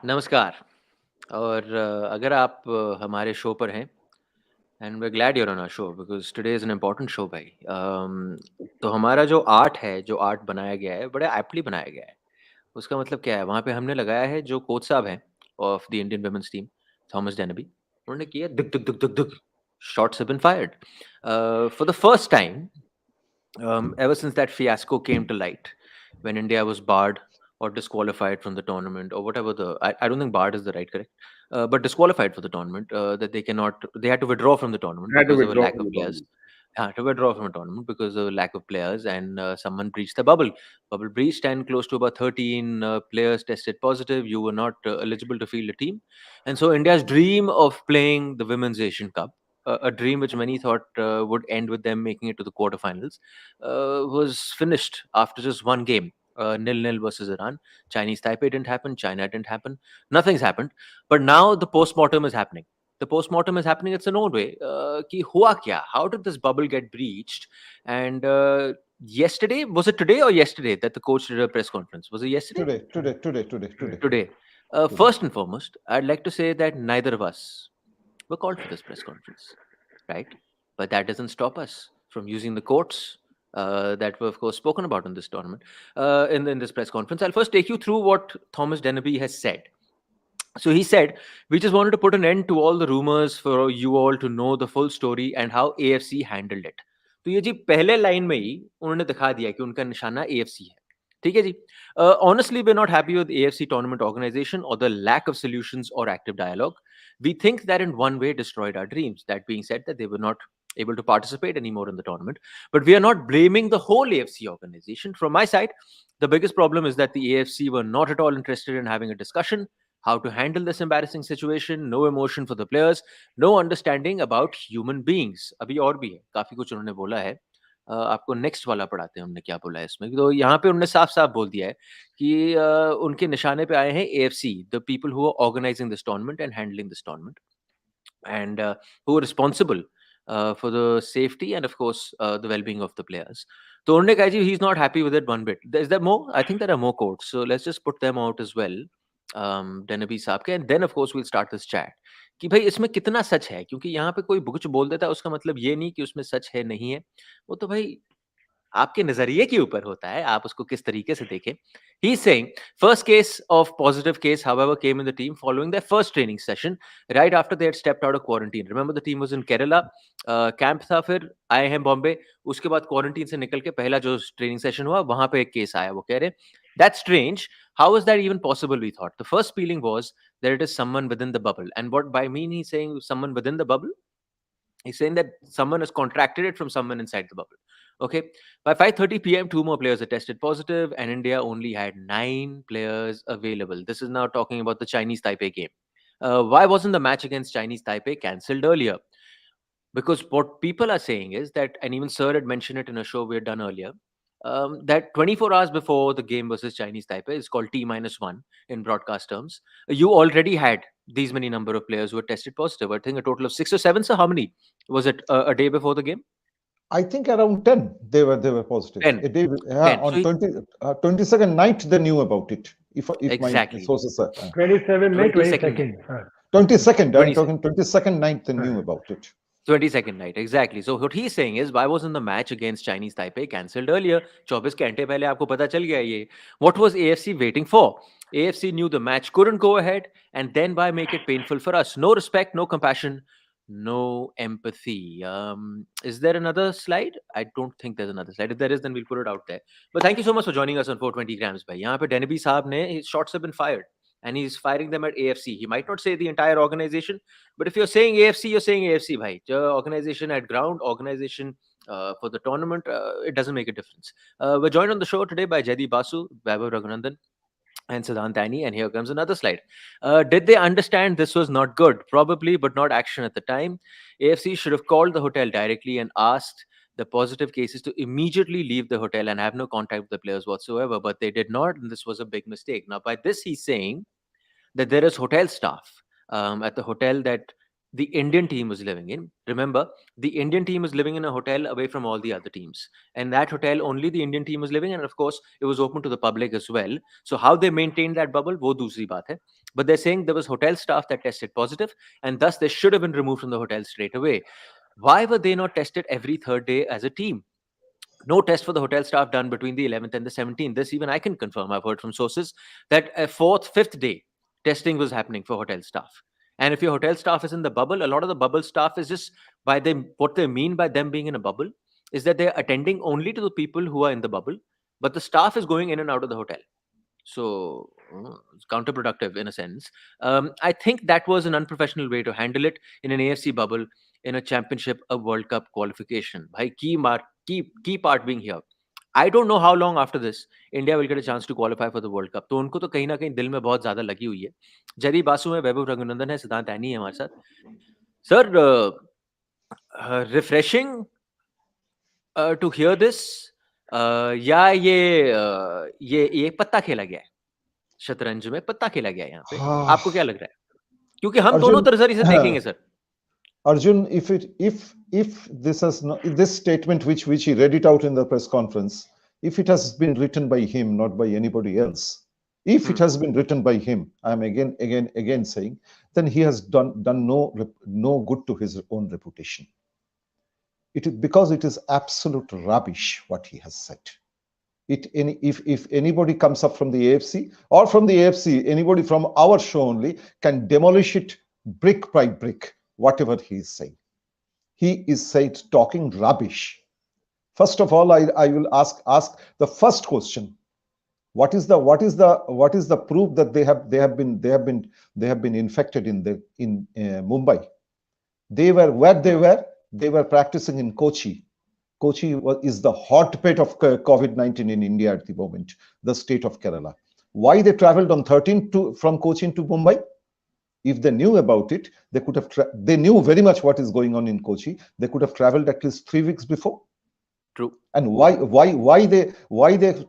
नमस्कार। और अगर आप हमारे शो पर हैं and we glad you're on our show because today is an important show भाई। तो हमारा जो आर्ट है, जो आर्ट बनाया गया है, बड़े एप्टली बनाया गया है। उसका मतलब क्या है? वहाँ पे हमने लगाया है जो कोच साहब हैं of the Indian women's team, Thomas Denby, उन्होंने किया धुक, धुक, धुक, धुक, धुक, shots have been fired. For the first time ever since that fiasco came to light, when India was barred or disqualified from the tournament or whatever I don't think barred is the right correct, but disqualified for the tournament, that they had to withdraw from the tournament Had to because of a withdraw lack from of the players. tournament. To withdraw from a tournament because of a lack of players, and someone breached the bubble. Bubble breached, and close to about 13 players tested positive. You were not eligible to field a team, and so India's dream of playing the Women's Asian Cup, a dream which many thought would end with them making it to the quarterfinals, was finished after just one game. Nil-nil versus Iran. Chinese Taipei didn't happen. China didn't happen. Nothing's happened. But now the post-mortem is happening. The post-mortem is happening. It's in Norway. Ki hua kya? How did this bubble get breached? And yesterday, was it today or yesterday that the coach did a press conference? Was it yesterday? Today. Today. First and foremost, I'd like to say that neither of us were called for this press conference, right? But that doesn't stop us from using the quotes that were, of course, spoken about in this tournament, in this press conference. I'll first take you through what Thomas Dennerby has said. So he said, we just wanted to put an end to all the rumors for you all to know the full story and how AFC handled it. तो ये जी पहले line में ही उन्होंने दिखा दिया कि उनका निशाना AFC है. ठीक है जी. Honestly, we're not happy with AFC tournament organization or the lack of solutions or active dialogue. We think that in one way destroyed our dreams. That being said, that they were not able to participate anymore in the tournament. But we are not blaming the whole AFC organization. From my side, the biggest problem is that the AFC were not at all interested in having a discussion how to handle this embarrassing situation, no emotion for the players, no understanding about human beings. अभी और भी है, काफी कुछ उन्होंने बोला है. आपको नेक्स्ट वाला पढ़ाते हैं हमने क्या बोला है इसमें. तो यहाँ पे उन्होंने साफ-साफ बोल दिया है कि उनके निशाने पे आए हैं AFC, the people who are organizing this tournament and handling this tournament, and who are responsible for the safety and of course the well-being of the players. So उन्होंने कहा जी he's not happy with it one bit. Is there more? I think there are more quotes. So let's just put them out as well. Denby साहब के, and then of course we'll start this chat कि भाई इसमें कितना सच है, क्योंकि यहाँ पे कोई कुछ बोल देता है उसका मतलब ये नहीं कि उसमें सच है नहीं है. वो तो भाई आपके नजरिए के ऊपर होता है, आप उसको किस तरीके से देखें. He is saying first case of positive case however came in the team following their first training session right after they had stepped out of quarantine. Remember the team was in Kerala, camp था, फिर आए हैं बॉम्बे, उसके बाद quarantine से निकल के पहला जो ट्रेनिंग सेशन हुआ वहां पे एक केस आया. वो कह रहे that's strange. How is that even possible? We thought the first feeling was that it is someone within the bubble. And what by mean he's saying someone within the bubble? He's saying that someone has contracted it from someone inside the bubble. Okay. By 5:30 p.m., 2 more players are tested positive, and India only had 9 players available. This is now talking about the Chinese Taipei game. Why wasn't the match against Chinese Taipei cancelled earlier? Because what people are saying is that, and even Sir had mentioned it in a show we had done earlier, that 24 hours before the game versus Chinese Taipei is called T-1 in broadcast terms. You already had these many number of players who were tested positive. I think a total of 6 or 7. So how many was it a day before the game? I think around 10 they were positive. 10. A day, 10. on So 22nd night they knew about it. If exactly. my sources are 27 May, 22nd. 22nd. I'm 22nd. talking 22nd night they knew about it. 22nd night, exactly. So what he's saying is, why wasn't the match against Chinese Taipei cancelled earlier? 24 घंटे पहले आपको पता चल गया ये. What was AFC waiting for? AFC knew the match couldn't go ahead, and then why make it painful for us? No respect, no compassion, no empathy. Is there another slide? I don't think there's another slide. If there is, then we'll put it out there. But thank you so much for joining us on 420 grams. Bhai. यहाँ पे Dennerby साहब ने, his shots have been fired. And he's firing them at AFC. He might not say the entire organization, but if you're saying AFC, you're saying AFC, bhai. Organization at ground, organization for the tournament, it doesn't make a difference. We're joined on the show today by Jaydeep Basu, Vaibhav, Raghunandan, and Siddhanth, Aney, and here comes another slide. Did they understand this was not good? Probably, but not action at the time. AFC should have called the hotel directly and asked the positive cases to immediately leave the hotel and have no contact with the players whatsoever, but they did not, and this was a big mistake. Now, by this, he's saying that there is hotel staff at the hotel that the Indian team was living in. Remember, the Indian team was living in a hotel away from all the other teams. And that hotel, only the Indian team was living in. And of course, it was open to the public as well. So how they maintained that bubble, wo dusri baat hai. But they're saying there was hotel staff that tested positive, and thus they should have been removed from the hotel straight away. Why were they not tested every third day as a team? No test for the hotel staff done between the 11th and the 17th. This even I can confirm. I've heard from sources that a fourth, fifth day testing was happening for hotel staff. And if your hotel staff is in the bubble, a lot of the bubble staff is just by them. What they mean by them being in a bubble is that they're attending only to the people who are in the bubble, but the staff is going in and out of the hotel. So it's counterproductive in a sense. I think that was an unprofessional way to handle it in an AFC bubble, in a championship, a World Cup qualification. Bhai, key part being here. I don't know how long after this India will get a chance to qualify for the World Cup. तो उनको तो कहीं ना कहीं दिल में बहुत ज्यादा लगी हुई है. जयदीप बासु है, वैभव रघुनंदन है, सिद्धांत एनी है हमारे साथ. Sir, refreshing to hear this. या ये पत्ता खेला गया है, शतरंज में पत्ता खेला गया है यहाँ पे. आपको क्या लग रहा है? क्योंकि हम दोनों तरह से देखेंगे sir. Arjun, if this has not, this statement which he read it out in the press conference, if it has been written by him, not by anybody else, if it has been written by him, I am again saying, then he has done no good to his own reputation. Because it is absolute rubbish what he has said. If anybody comes up from the AFC or from the AFC, anybody from our show only can demolish it brick by brick, whatever he is saying. He is talking rubbish. First of all, I will ask the first question. What is the proof that they have been infected in Mumbai? They were practicing in Kochi. Kochi is the hotbed of COVID-19 in India at the moment, the state of Kerala. Why they traveled on 13th from Kochi to Mumbai? If they knew about it, they could have. They knew very much what is going on in Kochi. They could have traveled at least 3 weeks before. True. And why they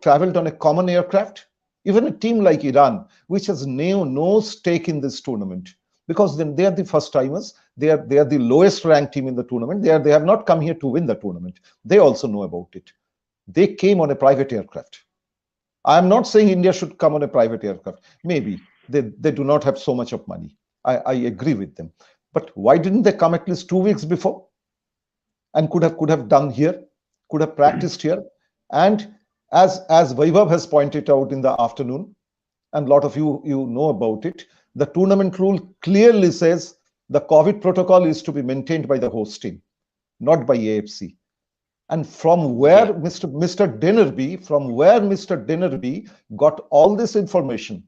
traveled on a common aircraft? Even a team like Iran, which has no stake in this tournament, because then they are the first timers. They are the lowest ranked team in the tournament. They have not come here to win the tournament. They also know about it. They came on a private aircraft. I am not saying India should come on a private aircraft. Maybe they do not have so much of money. I agree with them. But why didn't they come at least 2 weeks before? And could have done here, could have practiced here. And as Vaibhav has pointed out in the afternoon, and a lot of you know about it, the tournament rule clearly says the COVID protocol is to be maintained by the host team, not by AFC. And from where Mr. Dennerby got all this information,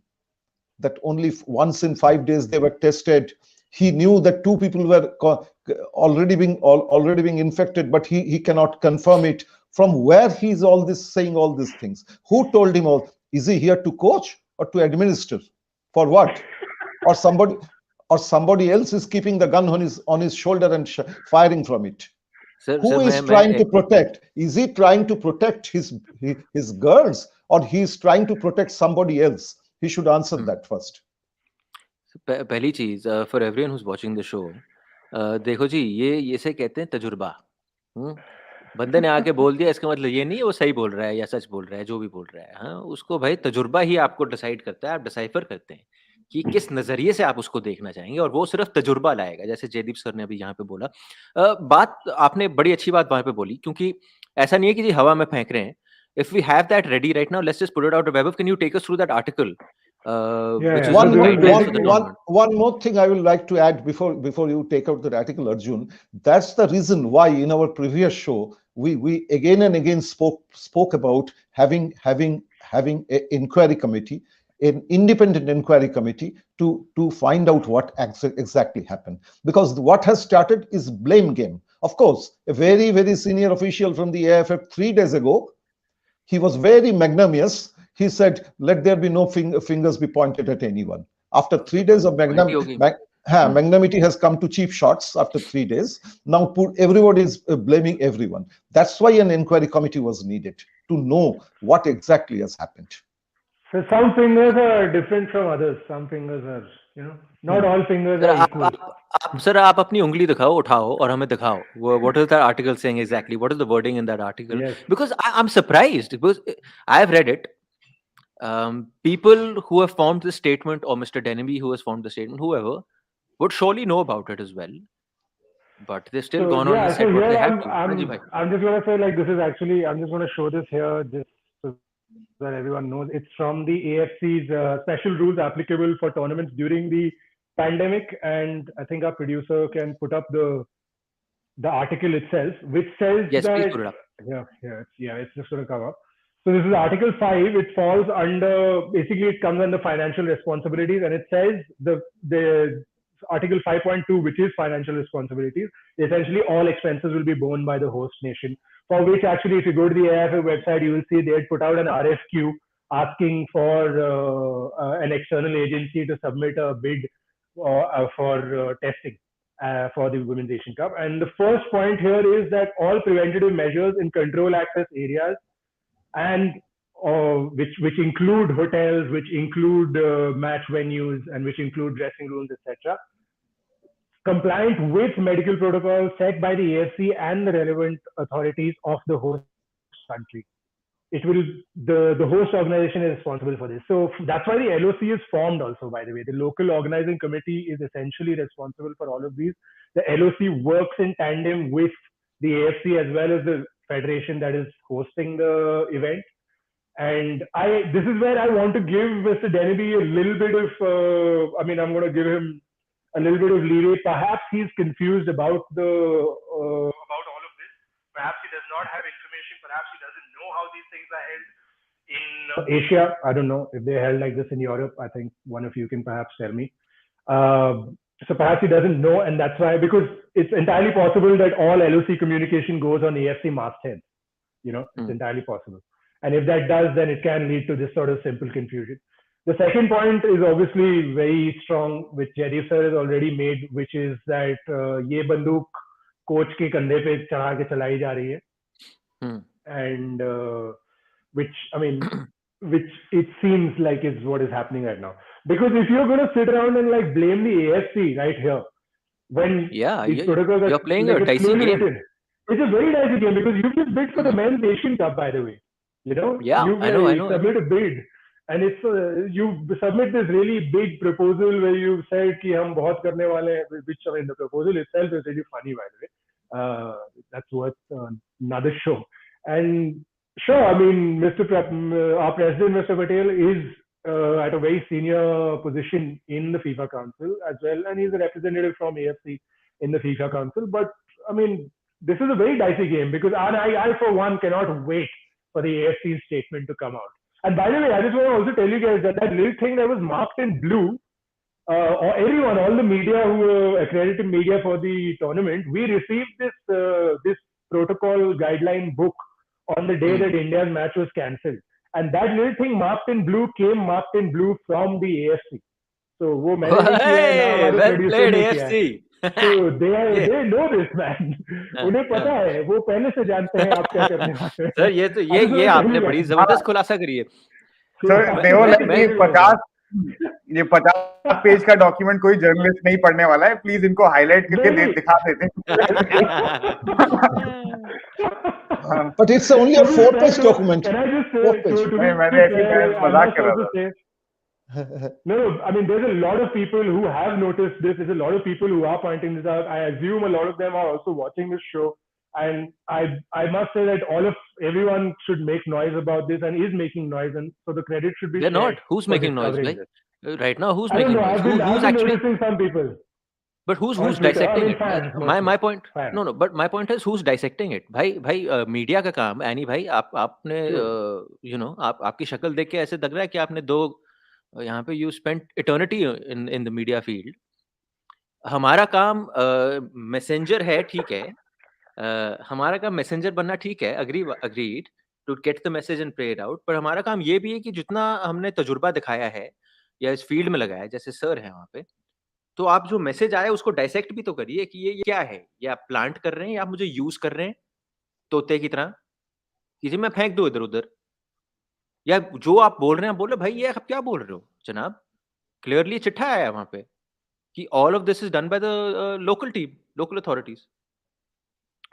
that only once in 5 days they were tested. He knew that 2 people were already being infected, but he cannot confirm it. From where he's saying all these things? Who told him all? Is he here to coach or to administer? For what? Or somebody else is keeping the gun on his shoulder and firing from it. Who is trying to protect? Is he trying to protect his girls, or he is trying to protect somebody else? He should answer that first. पहली चीज, for everyone who's watching the show, देखो जी, ये से कहते हैं तजुर्बा. बंदे ने आके बोल दिया, इसका मतलब ये नहीं है वो सही बोल रहा है या सच बोल रहा है, जो भी बोल रहा है. हाँ, उसको भाई तजुर्बा ही आपको डिसाइड करता है. आप डिसाइफर करते हैं कि किस नजरिए से आप उसको देखना चाहेंगे, और वो सिर्फ तजुर्बा लाएगा. जैसे जयदीप सर ने अभी यहाँ पे बोला, बात आपने बड़ी अच्छी बात वहां पे बोली, क्योंकि ऐसा नहीं है कि जी हवा में फेंक रहे हैं. If we have that ready right now, let's just put it out. Vaibhav, can you take us through that article? Which is one more thing I would like to add before you take out that article, Arjun. That's the reason why in our previous show we again and again spoke about having an inquiry committee, an independent inquiry committee to find out what exactly happened. Because what has started is blame game. Of course, a very, very senior official from the AIFF 3 days ago, he was very magnanimous. He said, let there be no fingers be pointed at anyone. After 3 days of magnanimity has come to cheap shots after 3 days. Now everybody is blaming everyone. That's why an inquiry committee was needed, to know what exactly has happened. So some fingers are different from others. Some fingers are, not all fingers are equal. Sir, आप अपनी उंगली दिखाओ, उठाओ और हमें दिखाओ. What is that article saying exactly? What is the wording in that article? Yes. Because I'm surprised, because I've read it. people who have formed this statement, or Mr. Dennerby who has formed the statement, whoever, would surely know about it as well. But they've still So gone on and yeah, so said what here they had to. Hanji bhai. I'm just gonna say, like, this is actually, I'm just gonna show this here just so that everyone knows. It's from the AFC's special rules applicable for tournaments during the pandemic, and I think our producer can put up the article itself, which says Yes, please that, put it up. it's just going to come up. So this is Article 5. It falls under, basically it comes under financial responsibilities, and it says the Article 5.2, which is financial responsibilities, essentially all expenses will be borne by the host nation, for which actually if you go to the AIFF website, you will see they had put out an RFQ asking for an external agency to submit a bid for testing for the Women's Asian Cup. And the first point here is that all preventative measures in control access areas, and which include hotels, which include match venues, and which include dressing rooms, etc., compliant with medical protocols set by the AFC and the relevant authorities of the host country. It will, the host organization is responsible for this. So that's why the LOC is formed also, by the way. The local organizing committee is essentially responsible for all of these. The LOC works in tandem with the AFC as well as the federation that is hosting the event. And this is where I want to give Mr. Dennerby a little bit of, I'm going to give him a little bit of leeway. Perhaps he's confused about about all of this. Perhaps he does not have information. Perhaps he doesn't know how these things are held in Asia. I don't know if they're held like this in Europe. I think one of you can perhaps tell me. So perhaps he doesn't know, and that's why, because it's entirely possible that all LOC communication goes on AFC mastheads. It's entirely possible. And if that does, then it can lead to this sort of simple confusion. The second point is obviously very strong, which Jaydeep sir has already made, which is that ye banduk coach ke kandhe pe chढ़ा के चलाई जा रही है, and which it seems like is what is happening right now. Because if you're going to sit around and like blame the AFC right here, when these protocols you're playing a dicey game. It's a very dicey game, because you've just bid for the Men's Asian Cup, by the way. I know. You submit a bid, and it's you submit this really big proposal where you said कि हम बहुत करने वाले हैं, which the proposal itself is really funny, by the way. That's worth another show. And sure, our president, Mr. Patel, is at a very senior position in the FIFA Council as well, and he's a representative from AFC in the FIFA Council. But this is a very dicey game, because I for one cannot wait for the AFC statement to come out. And by the way, I just want to also tell you guys that little thing that was marked in blue, or everyone, all the media who were accredited media for the tournament, we received this protocol guideline book on the day that India's match was cancelled. And that little thing marked in blue came marked in blue from the AFC. So वो मैंने नहीं किया है, ना हमारे producer ने किया है. So they know this, man. उन्हें पता है, वो पहले से जानते हैं आप क्या करने वाले हैं. सर ये आपने बड़ी जबरदस्त खुलासा करी है. सर ये 50 पेज का डॉक्यूमेंट कोई जर्नलिस्ट नहीं पढ़ने वाला है. प्लीज इनको हाईलाइट करके दिखा देते हैं. But it's only a 4-page document. Can I just say, 4-page. मैंने ऐसी मजाक कर रहा था. No, there's a lot of people who have noticed this. There's a lot of people who are pointing this out. I assume a lot of them are also watching this show. And I must say that everyone should make noise about this, and is making noise. And so the credit should be. They're not. Who's making noise? Right now, who's making noise? I've been actually noticing some people. But who's dissecting it? My point. No. But my point is, who's dissecting it? भाई media का काम. Aney भाई, आपने आपकी शक्ल देख के ऐसे लग रहा है कि आपने यहाँ पे you spent eternity in the media field. हमारा काम मैसेंजर है, ठीक है. हमारा काम मैसेंजर बनना ठीक है, agreed to get the message and play it out. पर हमारा काम ये भी है कि जितना हमने तजुर्बा दिखाया है या इस फील्ड में लगाया है, जैसे सर है वहाँ पे, तो आप जो मैसेज आया उसको डायसेक्ट भी तो करिए कि ये क्या है. ये आप प्लांट कर रहे हैं या आप मुझे यूज कर रहे हैं तोते की तरह, कि मैं फेंक दो इधर उधर, या जो आप बोल रहे हैं आप बोल रहे भाई ये आप क्या बोल रहे हो जनाब. क्लियरली चिट्ठा आया वहां पे कि all of this is done by the local team, local authorities,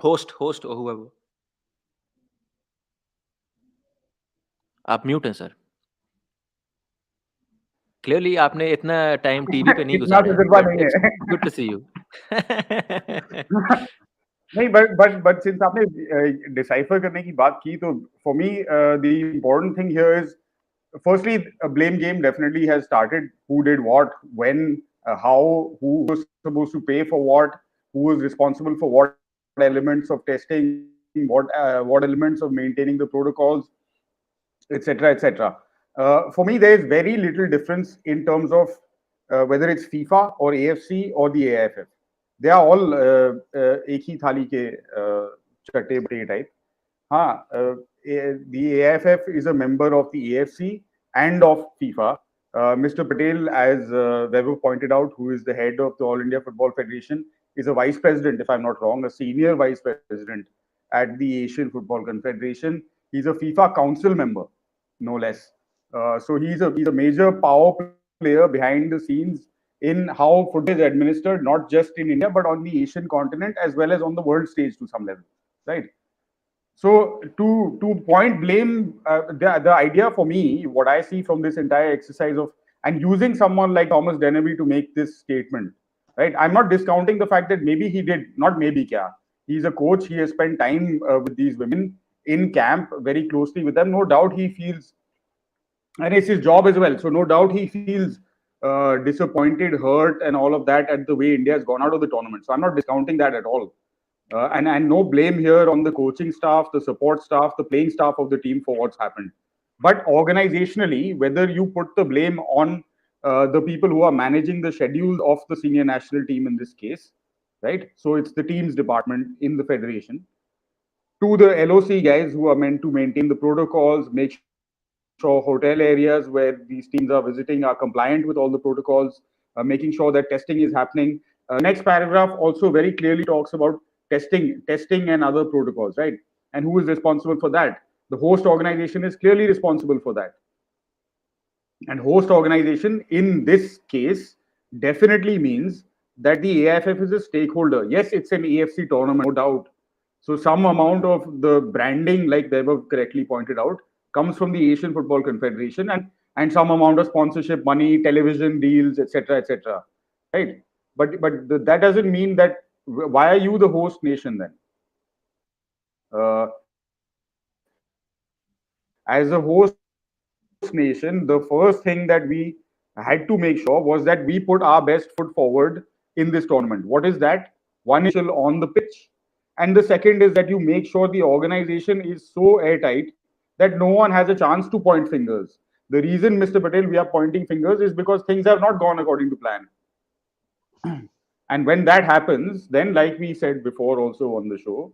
host और whoever. आप म्यूट हैं सर. Clearly आपने इतना टाइम टीवी पे नहीं इतना गुजारा है, तजुर्बा but नहीं it's है. good to see you. नहीं, but since आपने decipher करने की बात की, तो for me the important thing here is firstly a blame game definitely has started. Who did what, when, how, who was supposed to pay for what, who was responsible for what elements of testing, what elements of maintaining the protocols, etc., etc. For me, there is very little difference in terms of whether it's FIFA or AFC or the AIFF. They are all एक ही थाली के चट्टे बटे type. हाँ, the AIFF is a member of the AFC and of FIFA. Mr. Patel, as Vaibhav pointed out, who is the head of the All India Football Federation, is a vice president, if I'm not wrong, a senior vice president at the Asian Football Confederation. He's a FIFA council member, no less. So he's a major power player behind the scenes in how football is administered, not just in India, but on the Asian continent as well as on the world stage to some level, right? So to point blame, the idea for me, what I see from this entire exercise of and using someone like Thomas Dennerby to make this statement, right? I'm not discounting the fact that maybe he did, not maybe kya. He's a coach. He has spent time with these women in camp, very closely with them. No doubt he feels, and it's his job as well. So no doubt he feels disappointed, hurt, and all of that at the way India has gone out of the tournament. So I'm not discounting that at all. And no blame here on the coaching staff, the support staff, the playing staff of the team for what's happened. But organizationally, whether you put the blame on the people who are managing the schedule of the senior national team in this case, right? So it's the teams department in the federation, to the LOC guys who are meant to maintain the protocols, make sure hotel areas where these teams are visiting are compliant with all the protocols, making sure that testing is happening. Next paragraph also very clearly talks about testing and other protocols, right? And who is responsible for that? The host organization is clearly responsible for that. And host organization in this case definitely means that the AIFF is a stakeholder. Yes, it's an AFC tournament, no doubt. So some amount of the branding, like Vaibhav correctly pointed out, comes from the Asian Football Confederation, and some amount of sponsorship money, television deals, etc., etc. Right? But that doesn't mean that. Why are you the host nation then? As a host nation, the first thing that we had to make sure was that we put our best foot forward in this tournament. What is that? One is on the pitch, and the second is that you make sure the organization is so airtight that no one has a chance to point fingers. The reason, Mr. Patel, we are pointing fingers is because things have not gone according to plan. And when that happens, then, like we said before also on the show,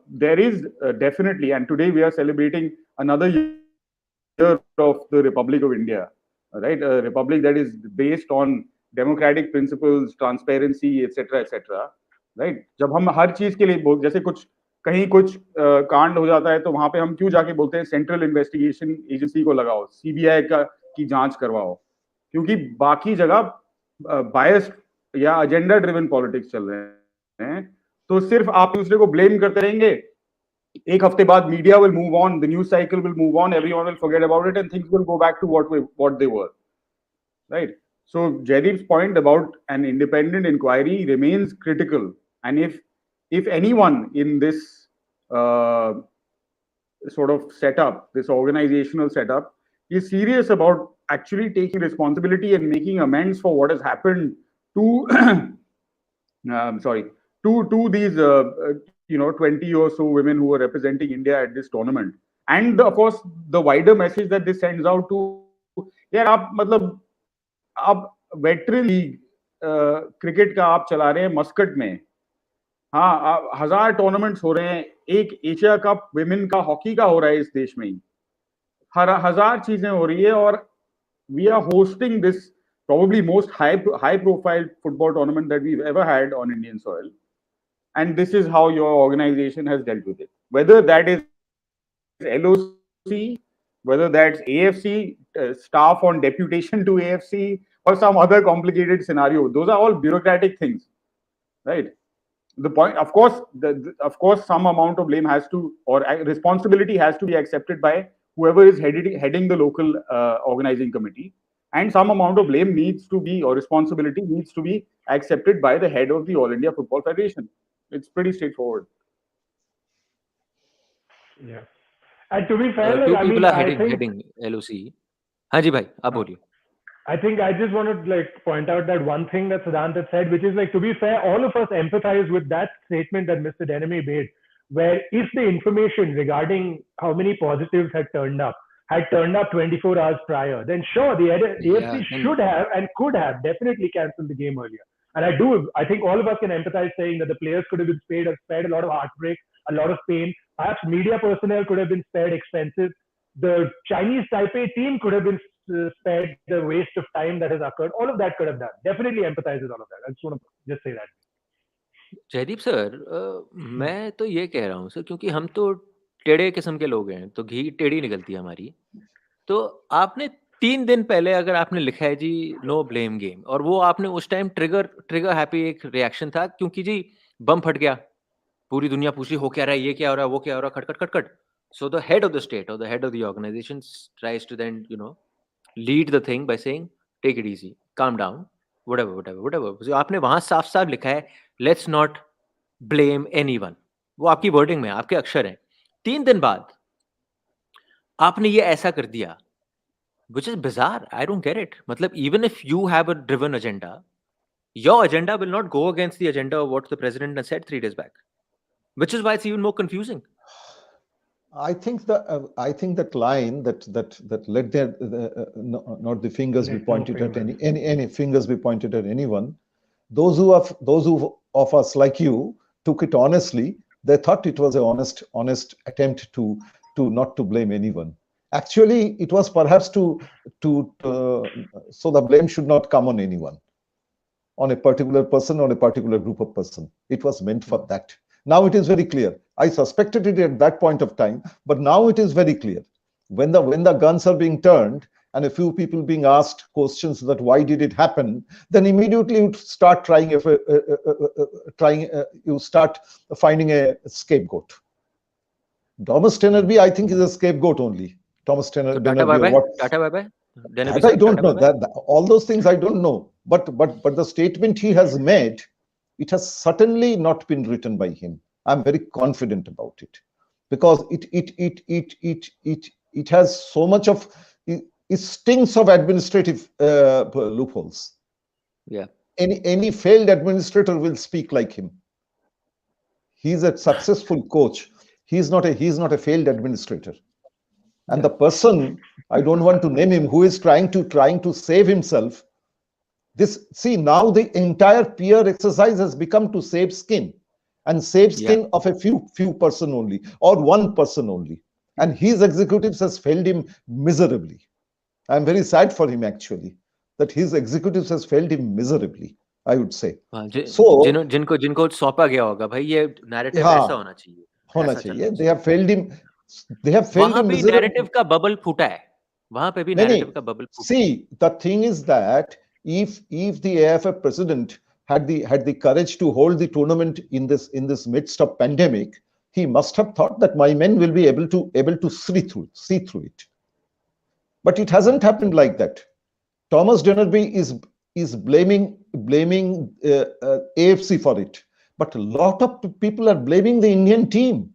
there is definitely, and today we are celebrating another year of the Republic of India, right? A republic that is based on democratic principles, transparency, etc., etc. Right? जब हम हर चीज के लिए जैसे कुछ कहीं कुछ कांड हो जाता है तो वहां पे हम क्यों जाके बोलते हैं सेंट्रल इन्वेस्टिगेशन एजेंसी को लगाओ, सीबीआई की जांच करवाओ, क्योंकि बाकी जगह बायस्ड या एजेंडा ड्रिवन पॉलिटिक्स चल रहे हैं. तो सिर्फ आप दूसरे को ब्लेम करते रहेंगे, एक हफ्ते बाद media will move on, the news cycle will move on, everyone will forget about it, and things will go back to what they were, right? So Jaydeep's point about an independent inquiry remains critical, and if anyone in this sort of setup, this organizational setup, is serious about actually taking responsibility and making amends for what has happened to to these 20 or so women who are representing India at this tournament, and of course the wider message that this sends out to, यार आप मतलब आप veteran league cricket का आप चला रहे हैं Muscat में, हाँ 1000 टूर्नामेंट्स हो रहे हैं, एक एशिया कप विमेन का हॉकी का हो रहा है इस देश में ही, हर 1000 चीजें हो रही है, और we are hosting this probably most high profile football tournament that we've ever had on Indian soil, and this is how your organization has dealt with it, whether that is LOC, whether that's AFC staff on deputation to AFC, or some other complicated scenario. Those are all bureaucratic things, right? The point, of course, of course, some amount of blame has to, or responsibility has to be accepted by whoever is heading the local organizing committee, and some amount of blame needs to be, or responsibility needs to be accepted by the head of the All India Football Federation. It's pretty straightforward. Yeah. And to be fair, Two like, I people mean, are I think heading LOC. हाँ जी भाई, आप बोलिए. I think I just want to like point out that one thing that Siddhanth had said, which is like, to be fair, all of us empathize with that statement that Mr. Dennerby made, where if the information regarding how many positives had turned up 24 hours prior, then sure, the AFC should have and could have definitely cancelled the game earlier. And I think all of us can empathize saying that the players could have been spared a lot of heartbreak, a lot of pain. Perhaps media personnel could have been spared expenses. The Chinese Taipei team could have been spared the waste of time that has occurred. All of that could have done. Definitely empathize with all of that. I just want to just say that. Jaideep sir, मैं तो ये कह रहा हूँ sir, क्योंकि हम तो टेढ़े किस्म के लोग हैं, तो घी टेढ़ी निकलती है हमारी. तो आपने 3 दिन पहले अगर आपने लिखा है जी नो ब्लेम गेम, और वो आपने उस टाइम ट्रिगर हैप्पी एक रिएक्शन था, क्योंकि जी बम फट गया, पूरी दुनिया पूछ रही हो क्या रहा है, ये क्या हो रहा है, वो क्या हो रहा है, खटखट खटखट. So the head of the state और the head of the organisation tries to then lead the thing by saying take it easy, calm down, whatever. जो आपने वहां साफ साफ लिखा है, लेट्स नॉट ब्लेम एनीवन, वो आपकी वर्डिंग में, आपके अक्षर हैं. 3 दिन बाद आपने ये ऐसा कर दिया, which is bizarre. I don't get it. मतलब even if you have a driven agenda, your agenda will not go against the agenda of what the president has said 3 days back, which is why it's even more confusing. I think that line that let their not the fingers be pointed at any fingers be pointed at anyone. Those who of us like you took it honestly. They thought it was an honest attempt to not to blame anyone. Actually, it was perhaps so the blame should not come on anyone, on a particular person, on a particular group of person. It was meant for that. Now it is very clear. I suspected it at that point of time, but now it is very clear. When the guns are being turned and a few people being asked questions that why did it happen, then immediately you start you start finding a scapegoat. Thomas Dennerby, I think, is a scapegoat only. Thomas Dennerby. Tata bye-bye. That I don't know. That all those things I don't know. But the statement he has made, it has certainly not been written by him. I'm very confident about it, because it has so much of it stinks of administrative loopholes. Yeah. Any failed administrator will speak like him. He's a successful coach. He's not a failed administrator. And the person, I don't want to name him, who is trying to save himself. Now the entire PR exercise has become to save skin, and save skin of a few person only, or one person only. And his executives has failed him miserably. I'm very sad for him, actually, that his executives has failed him miserably, I would say. So जिनको सौंपा गया होगा भाई, ये narrative ऐसा होना चाहिए. They have failed him. वहां पे नैरेटिव का बबल फूटा है. वहां पे भी नैरेटिव का बबल फूटा. See, the thing is that if the AIFF president had the courage to hold the tournament in this midst of pandemic, he must have thought that my men will be able to see through it. But it hasn't happened like that. Thomas Dennerby is blaming AFC for it, but a lot of people are blaming the Indian team.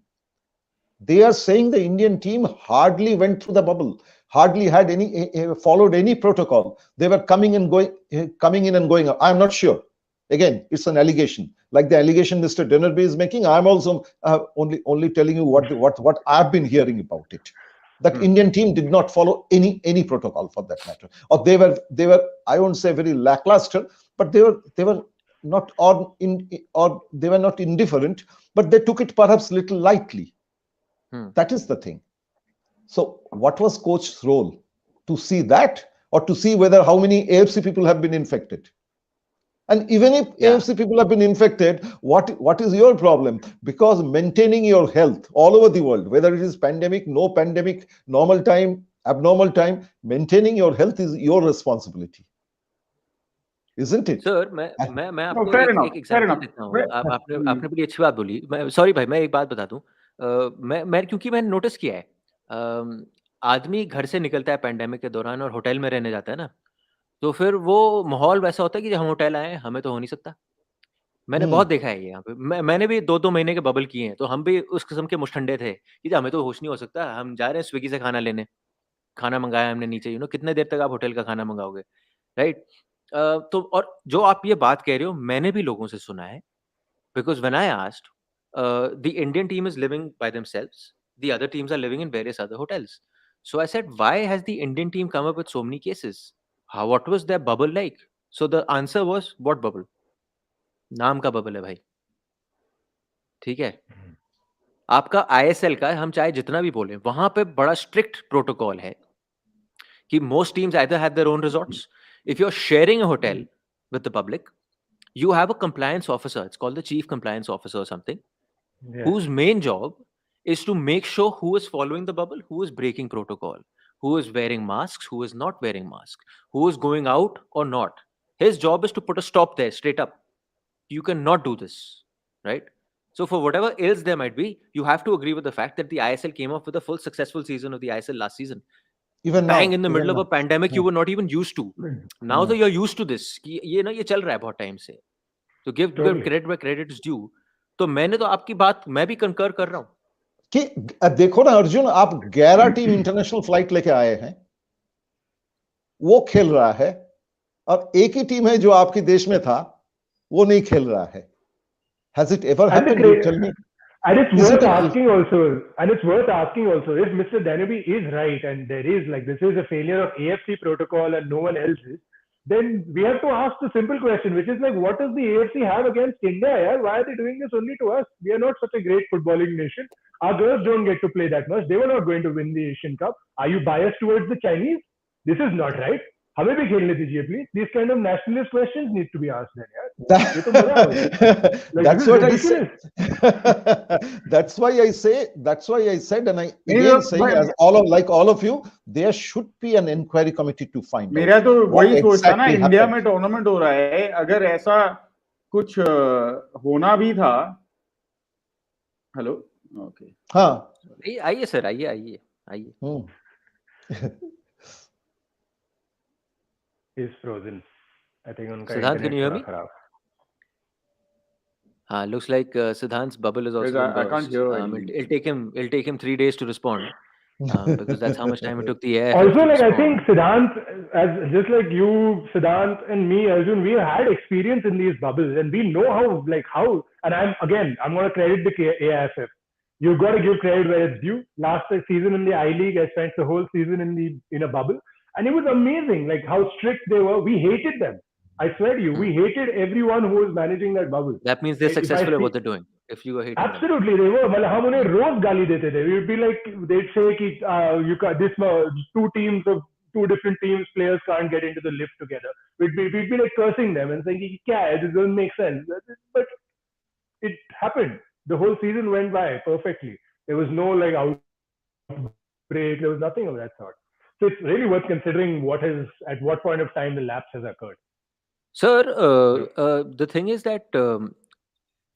They are saying the Indian team hardly went through the bubble, hardly had followed any protocol. They were coming in and going out. I'm not sure. Again, it's an allegation, like the allegation Mr. Dennerby is making. I'm also only telling you what I've been hearing about it. That Indian team did not follow any protocol, for that matter, or they were I won't say very lackluster, but they were not they were not indifferent, but they took it perhaps little lightly. That is the thing. So what was coach's role? To see that, or to see how many AFC people have been infected? And even if AFC people have been infected, what is your problem? Because maintaining your health all over the world, whether it is pandemic, no pandemic, normal time, abnormal time, maintaining your health is your responsibility, isn't it? Sir, मैं आपको एक example देता हूँ. आपने बड़ी अच्छी बात बोली. सॉरी भाई, मैं एक बात बता दूं. मैं क्योंकि मैंने नोटिस किया है, आदमी घर से निकलता है पैंडेमिक के दौरान और होटल में रहने जाता है ना, तो फिर वो माहौल वैसा होता है कि जब हम होटल आए हमें तो हो नहीं सकता। मैंने बहुत देखा है ये यहाँ पे। मैंने भी 2-2 महीने के बबल किए हैं, तो हम भी उस किस्म के मुशठंडे थे कि हमें तो होश नहीं हो सकता। हम जा रहे हैं स्विगी से खाना लेने, खाना मंगाया हमने नीचे, कितने देर तक आप होटल का खाना मंगाओगे, राइट? तो और जो आप ये बात कह रहे हो, मैंने भी लोगों से सुना है, because when I asked, the Indian team is living by themselves, the other teams are living in various other hotels. So I said, why has the Indian team come up with so many cases? What was their bubble like? So the answer was, what bubble? नाम का bubble है भाई, ठीक है? आपका ISL का हम चाहे जितना भी बोले, वहां पे बड़ा स्ट्रिक्ट प्रोटोकॉल है कि most teams either have their own resorts. If you're sharing a hotel with the public, you have a compliance officer. It's called the chief compliance officer or something, whose main job is to make sure who is following the bubble, who is breaking protocol, who is wearing masks, who is not wearing masks, who is going out or not. His job is to put a stop there, straight up. You cannot do this, right? So for whatever else there might be, you have to agree with the fact that the ISL came off with a full successful season of the ISL last season. Even Bang now, in the middle of a pandemic, you were not even used to. Now that you're used to this, कि ये चल रहा है बहुत time से. So give credit where credit is due. तो मैंने तो आपकी बात मैं भी कंकर कर रहा हूँ कि देखो ना अर्जुन, आप 11 टीम इंटरनेशनल फ्लाइट लेके आए हैं, वो खेल रहा है, और एक ही टीम है जो आपके देश में था, वो नहीं खेल रहा है. Has it ever happened? You tell me. And it's worth asking also, if Mr. Dennerby is right and there is this is a failure of AFC protocol and no one else is, then we have to ask the simple question, which is what does the AFC have against India? Yeah? Why are they doing this only to us? We are not such a great footballing nation. Our girls don't get to play that much. They were not going to win the Asian Cup. Are you biased towards the Chinese? This is not right. हमें भी खेलने दीजिए please. These kind of nationalist questions need to be asked then, यार. ये तो मजा होगा. That's what I say. That's why I said, and I again say, as all of you, there should be an inquiry committee to find out. मेरा तो वही सोच था ना, इंडिया में टूर्नामेंट हो रहा है, अगर ऐसा कुछ होना भी था. हेलो, ओके, हाँ, आइए सर, आइए. Is frozen. I think उनका Siddhanth, can you hear me? खराब. Looks like Siddhanth's bubble is also I can't hear anything. It'll take him 3 days to respond, because that's how much time it took the AIFF Also, to respond. I think Siddhanth, as just like you, Siddhanth, and me, Arjun, we had experience in these bubbles, and we know how. And I'm going to credit the AIFF. You've got to give credit where it's due. Last season in the I League, I spent the whole season in a bubble, and it was amazing, how strict they were. We hated them. I swear to you, we hated everyone who was managing that bubble. That means they're successful at what they're doing. If you were hating absolutely them. They were. मतलब हम उन्हें रोज गाली देते थे. We would be like, they'd say कि you this two teams of two different teams players can't get into the lift together. We'd be like cursing them and saying कि क्या है, this doesn't make sense. But it happened. The whole season went by perfectly. There was no outbreak. There was nothing of that sort. So it's really worth considering at what point of time the lapse has occurred. Sir, the thing is that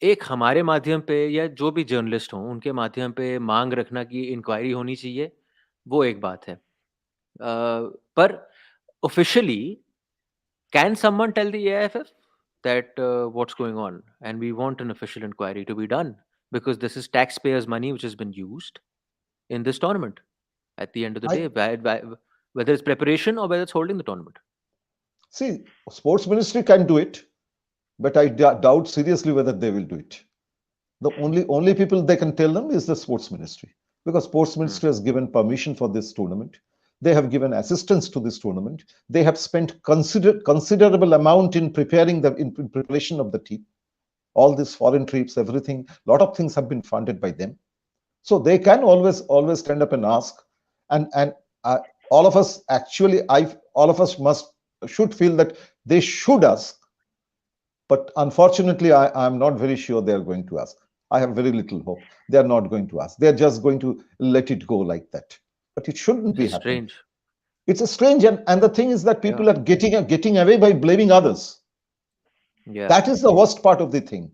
एक हमारे माध्यम पे या जो भी journalist हों उनके माध्यम पे मांग रखना कि इंक्वायरी होनी चाहिए, वो एक बात है. पर officially can someone tell the AIFF that what's going on, and we want an official inquiry to be done, because this is taxpayers' money which has been used in this tournament at the end of the day, whether it's preparation or whether it's holding the tournament. See, sports ministry can do it, but I doubt seriously whether they will do it. The only people they can tell them is the sports ministry, because sports ministry has given permission for this tournament. They have given assistance to this tournament. They have spent considerable amount in preparing in preparation of the team. All these foreign trips, everything, a lot of things have been funded by them. So they can always stand up and ask. And all of us actually, all of us should feel that they should ask. But unfortunately, I'm not very sure they are going to ask. I have very little hope. They are not going to ask. They are just going to let it go like that. But it shouldn't be happening. Strange. It's a strange, and the thing is that people are getting away by blaming others. Yeah. That is the worst part of the thing.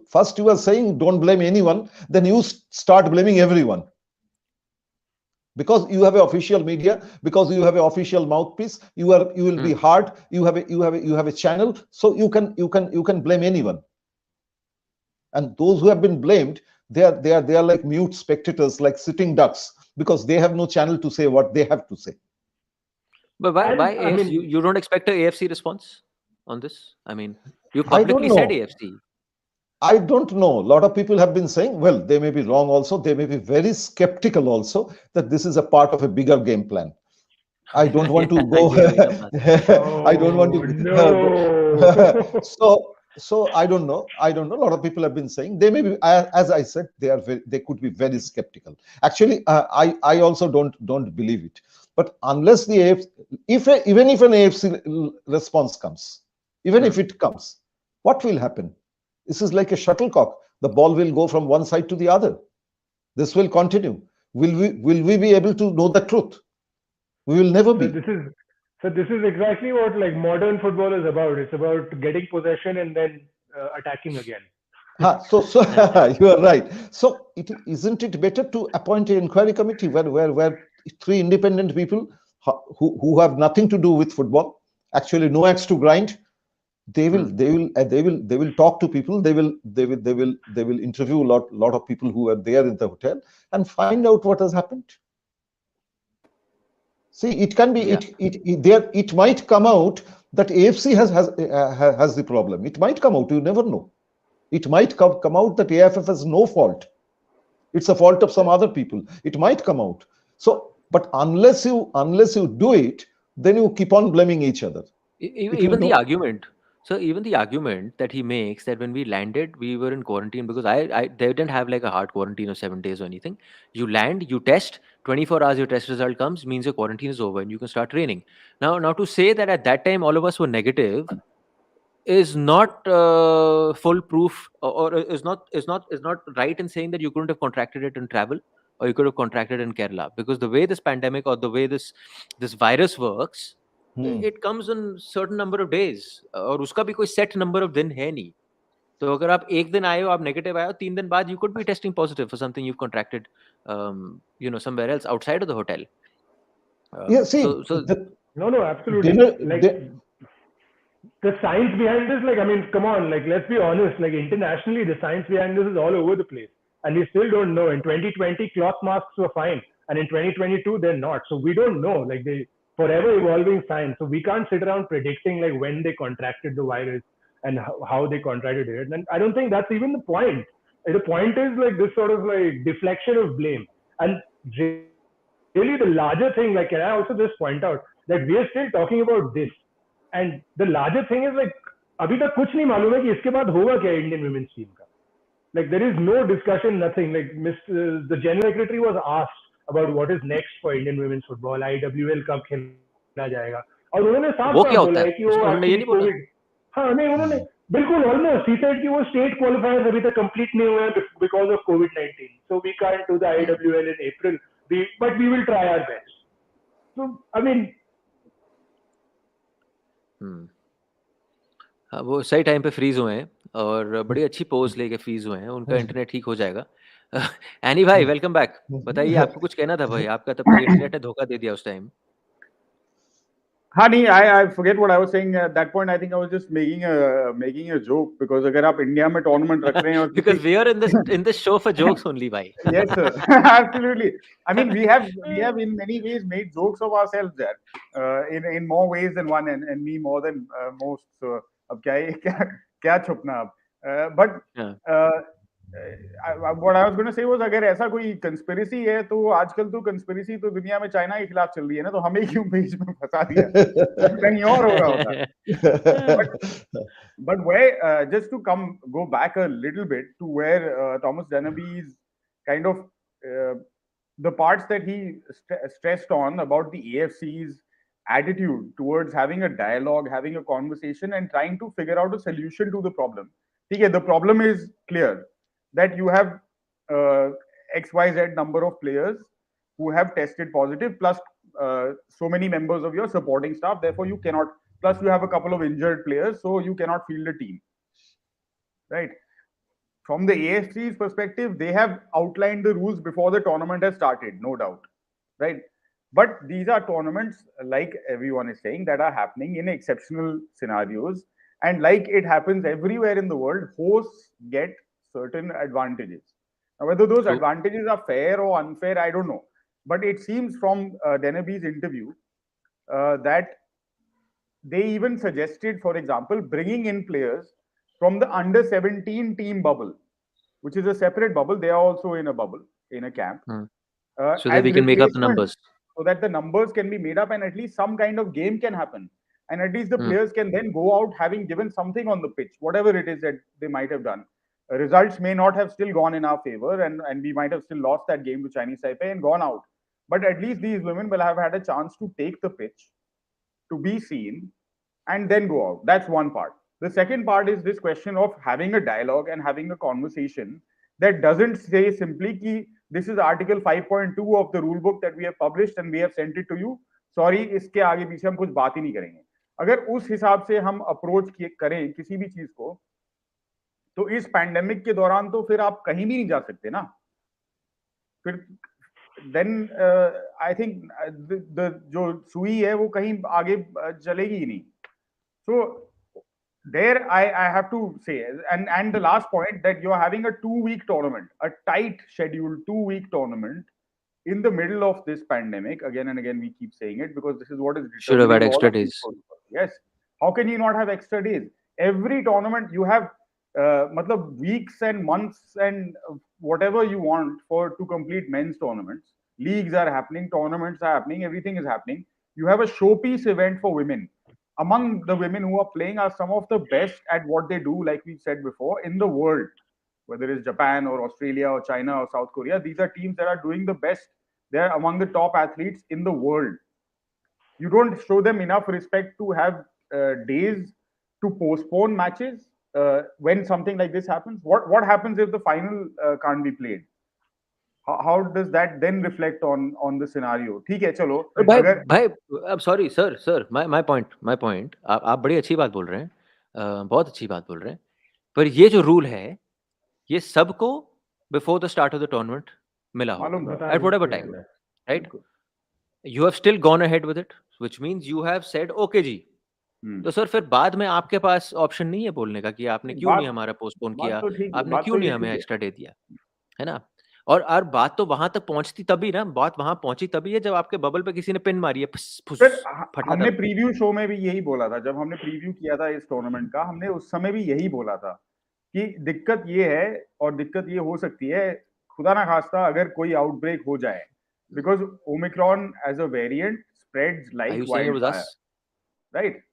First you are saying don't blame anyone, then you start blaming everyone. Because you have an official media, because you have an official mouthpiece, you will be hard. You have a channel, so you can blame anyone. And those who have been blamed, they are like mute spectators, like sitting ducks, because they have no channel to say what they have to say. But why And, I AFC? mean, You don't expect a AFC response on this? I mean, you I don't publicly said know. AFC. I don't know. A lot of people have been saying, well, they may be wrong also. They may be very skeptical also that this is a part of a bigger game plan. I don't want to go. I don't want oh to no. go. So I don't know. I don't know. A lot of people have been saying they may be, as I said, they could be very skeptical. Actually, I also don't believe it. But unless the AFC, even if an AFC response comes, even if it comes, what will happen? This is like a shuttlecock. The ball will go from one side to the other. This will continue. Will we be able to know the truth? We will never So be. this is exactly what like modern football is about. It's about getting possession and then attacking again. So you are right. So isn't it better to appoint an inquiry committee where three independent people who have nothing to do with football, actually no axe to grind, they will talk to people. They will interview a lot of people who are there in the hotel and find out what has happened. See, it can be it might come out that AFC has the problem. It might come out. You never know. It might come out that AIFF has no fault. It's a fault of some other people. It might come out. So, but unless you do it, then you keep on blaming each other. Even the argument. So even the argument that he makes that when we landed, we were in quarantine because they didn't have like a hard quarantine of 7 days or anything. You land, you test, 24 hours your test result comes, means your quarantine is over and you can start training. Now to say that at that time all of us were negative is not full proof, or is not right in saying that you couldn't have contracted it in travel or you could have contracted in Kerala, because the way this pandemic or the way this virus works, it comes in certain number of days और उसका भी कोई set number of दिन है नहीं. तो अगर आप एक दिन आए हो, आप negative आए हो, 3 दिन बाद you could be testing positive for something you've contracted somewhere else outside of the hotel. Yeah, see, No, absolutely. The science behind this, like, I mean, come on, like, let's be honest, like, internationally, the science behind this is all over the place. And we still don't know. In 2020, cloth masks were fine. And in 2022, they're not. So we don't know. Like, they forever evolving science. So we can't sit around predicting, like, when they contracted the virus and how they contracted it. And I don't think that's even the point. The point is, like, this sort of, like, deflection of blame. And really the larger thing, like, can I also just point out that we are still talking about this. And the larger thing is, like, अभी तक कुछ नहीं मालूम है कि इसके बाद होगा क्या इंडियन women's team का. Like, there is no discussion, nothing. Like, the general secretary was asked about what is next for Indian women's football, IWL कब खेला जाएगा, और उन्होंने साफ बोला है कि वो actually COVID, हाँ नहीं उन्होंने बिल्कुल almost, he said कि वो state qualifiers अभी तक complete नहीं हुए हैं because of COVID-19, so we can't do the IWL in April, but we will try our best. So I mean, वो सही टाइम पे फ्रीज हुए हैं और बड़ी अच्छी पोज लेके फ्रीज हुए हैं, उनका इंटरनेट ठीक हो जाएगा. एनी भाई, वेलकम बैक. बताइए, आपको कुछ कहना था भाई? आपका तब तक इंटरनेट ने धोखा दे दिया उस time. Honey, I forget what I was saying at that point. I think I was just making a joke because अगर आप इंडिया में टूर्नामेंट रख रहे हैं और because we are in this show for jokes only, bhai. Yes, sir. Absolutely. I mean, we have in many ways made jokes of ourselves there, in more ways than one, and me more than most. So अब क्या छुपना अब? But what I was going to say was, अगर ऐसा कोई conspiracy है तो आजकल तो कंस्पिरेसी तो दुनिया में चाइना के खिलाफ चल रही है ना, तो हमें क्यों बीच में फंसा दिया? कहीं और हो रहा होता. But where just to go back a little bit to where Thomas Dennerby's kind of the parts that he stressed on about the AFC's attitude towards having a dialogue, having a conversation, and trying to figure out a solution to the problem. Okay, the problem is clear, that you have XYZ number of players who have tested positive, plus so many members of your supporting staff. Therefore, you cannot. Plus, you have a couple of injured players, so you cannot field a team. Right? From the AFC's perspective, they have outlined the rules before the tournament has started, no doubt. right? But these are tournaments, like everyone is saying, that are happening in exceptional scenarios. And like it happens everywhere in the world, hosts get certain advantages. Now, whether those True. advantages are fair or unfair, I don't know. But it seems from Dennerby's interview that they even suggested, for example, bringing in players from the under 17 team bubble, which is a separate bubble. They are also in a bubble, in a camp, Hmm. So that as we can make up the replacement, numbers. so that the numbers can be made up and at least some kind of game can happen. And at least the Hmm. players can then go out having given something on the pitch, whatever it is that they might have done. Results may not have still gone in our favor, and we might have still lost that game to Chinese Taipei and gone out. But at least these women will have had a chance to take the pitch, to be seen, and then go out. That's one part. The second part is this question of having a dialogue and having a conversation that doesn't say simply ki this is article 5.2 of the rule book that we have published and we have sent it to you. Sorry, इसके आगे पीछे हम कुछ बात ही नहीं करेंगे. अगर उस हिसाब से हम अप्रोच करें किसी भी चीज को, तो इस पैंडेमिक के दौरान तो फिर आप कहीं भी नहीं जा सकते ना. फिर then I think the जो सुई है वो कहीं आगे चलेगी ही नहीं. So there I have to say, and the last point, that you're having a 2-week tournament, a tight scheduled 2-week tournament in the middle of this pandemic. Again and again we keep saying it because this is what is Should have had determining all extra of these days. protocols. Yes, how can you not have extra days? Every tournament you have matlab weeks and months and whatever you want for to complete men's tournaments. Leagues are happening, tournaments are happening, everything is happening. You have a showpiece event for women. Among the women who are playing are some of the best at what they do, like we said before, in the world. Whether it's Japan or Australia or China or South Korea, these are teams that are doing the best. They're among the top athletes in the world. You don't show them enough respect to have days to postpone matches when something like this happens. What happens if the final can't be played? How does that then reflect on the scenario? ठीक है, चलो. भाई अगर भाई अब sorry sir my point आप बड़ी अच्छी बात बोल रहे हैं, बहुत अच्छी बात बोल रहे हैं, पर ये जो रूल है ये सबको before the start of the tournament मिला मालूम होगा था. At whatever time, right? बिल्कुल. You have still gone ahead with it, which means you have said okay जी. तो सर फिर बाद में आपके पास ऑप्शन नहीं है बोलने का कि आपने क्यों नहीं बात हमारा पोस्टपोन बात किया, तो ठीक है, आपने बात क्यों तो नहीं ये हमें ठीक है. एक्स्ट्रा डे दिया, है ना? और बात तो वहां तक पहुंचती तभी ना, बात वहां पहुंची तभी है जब आपके बबल पे किसी ने पिन मारी है, फिर फटा हमने तब. प्रीव्यू शो में भी यही बोला था. जब हमने प्रीव्यू किया था इस टूर्नामेंट का, हमने उस समय भी यही बोला था कि दिक्कत ये है और दिक्कत ये हो सकती है, खुदा ना खास्ता अगर कोई आउटब्रेक हो जाए, because Omicron as a variant spreads Are like you saying it was wild us? Fire, right?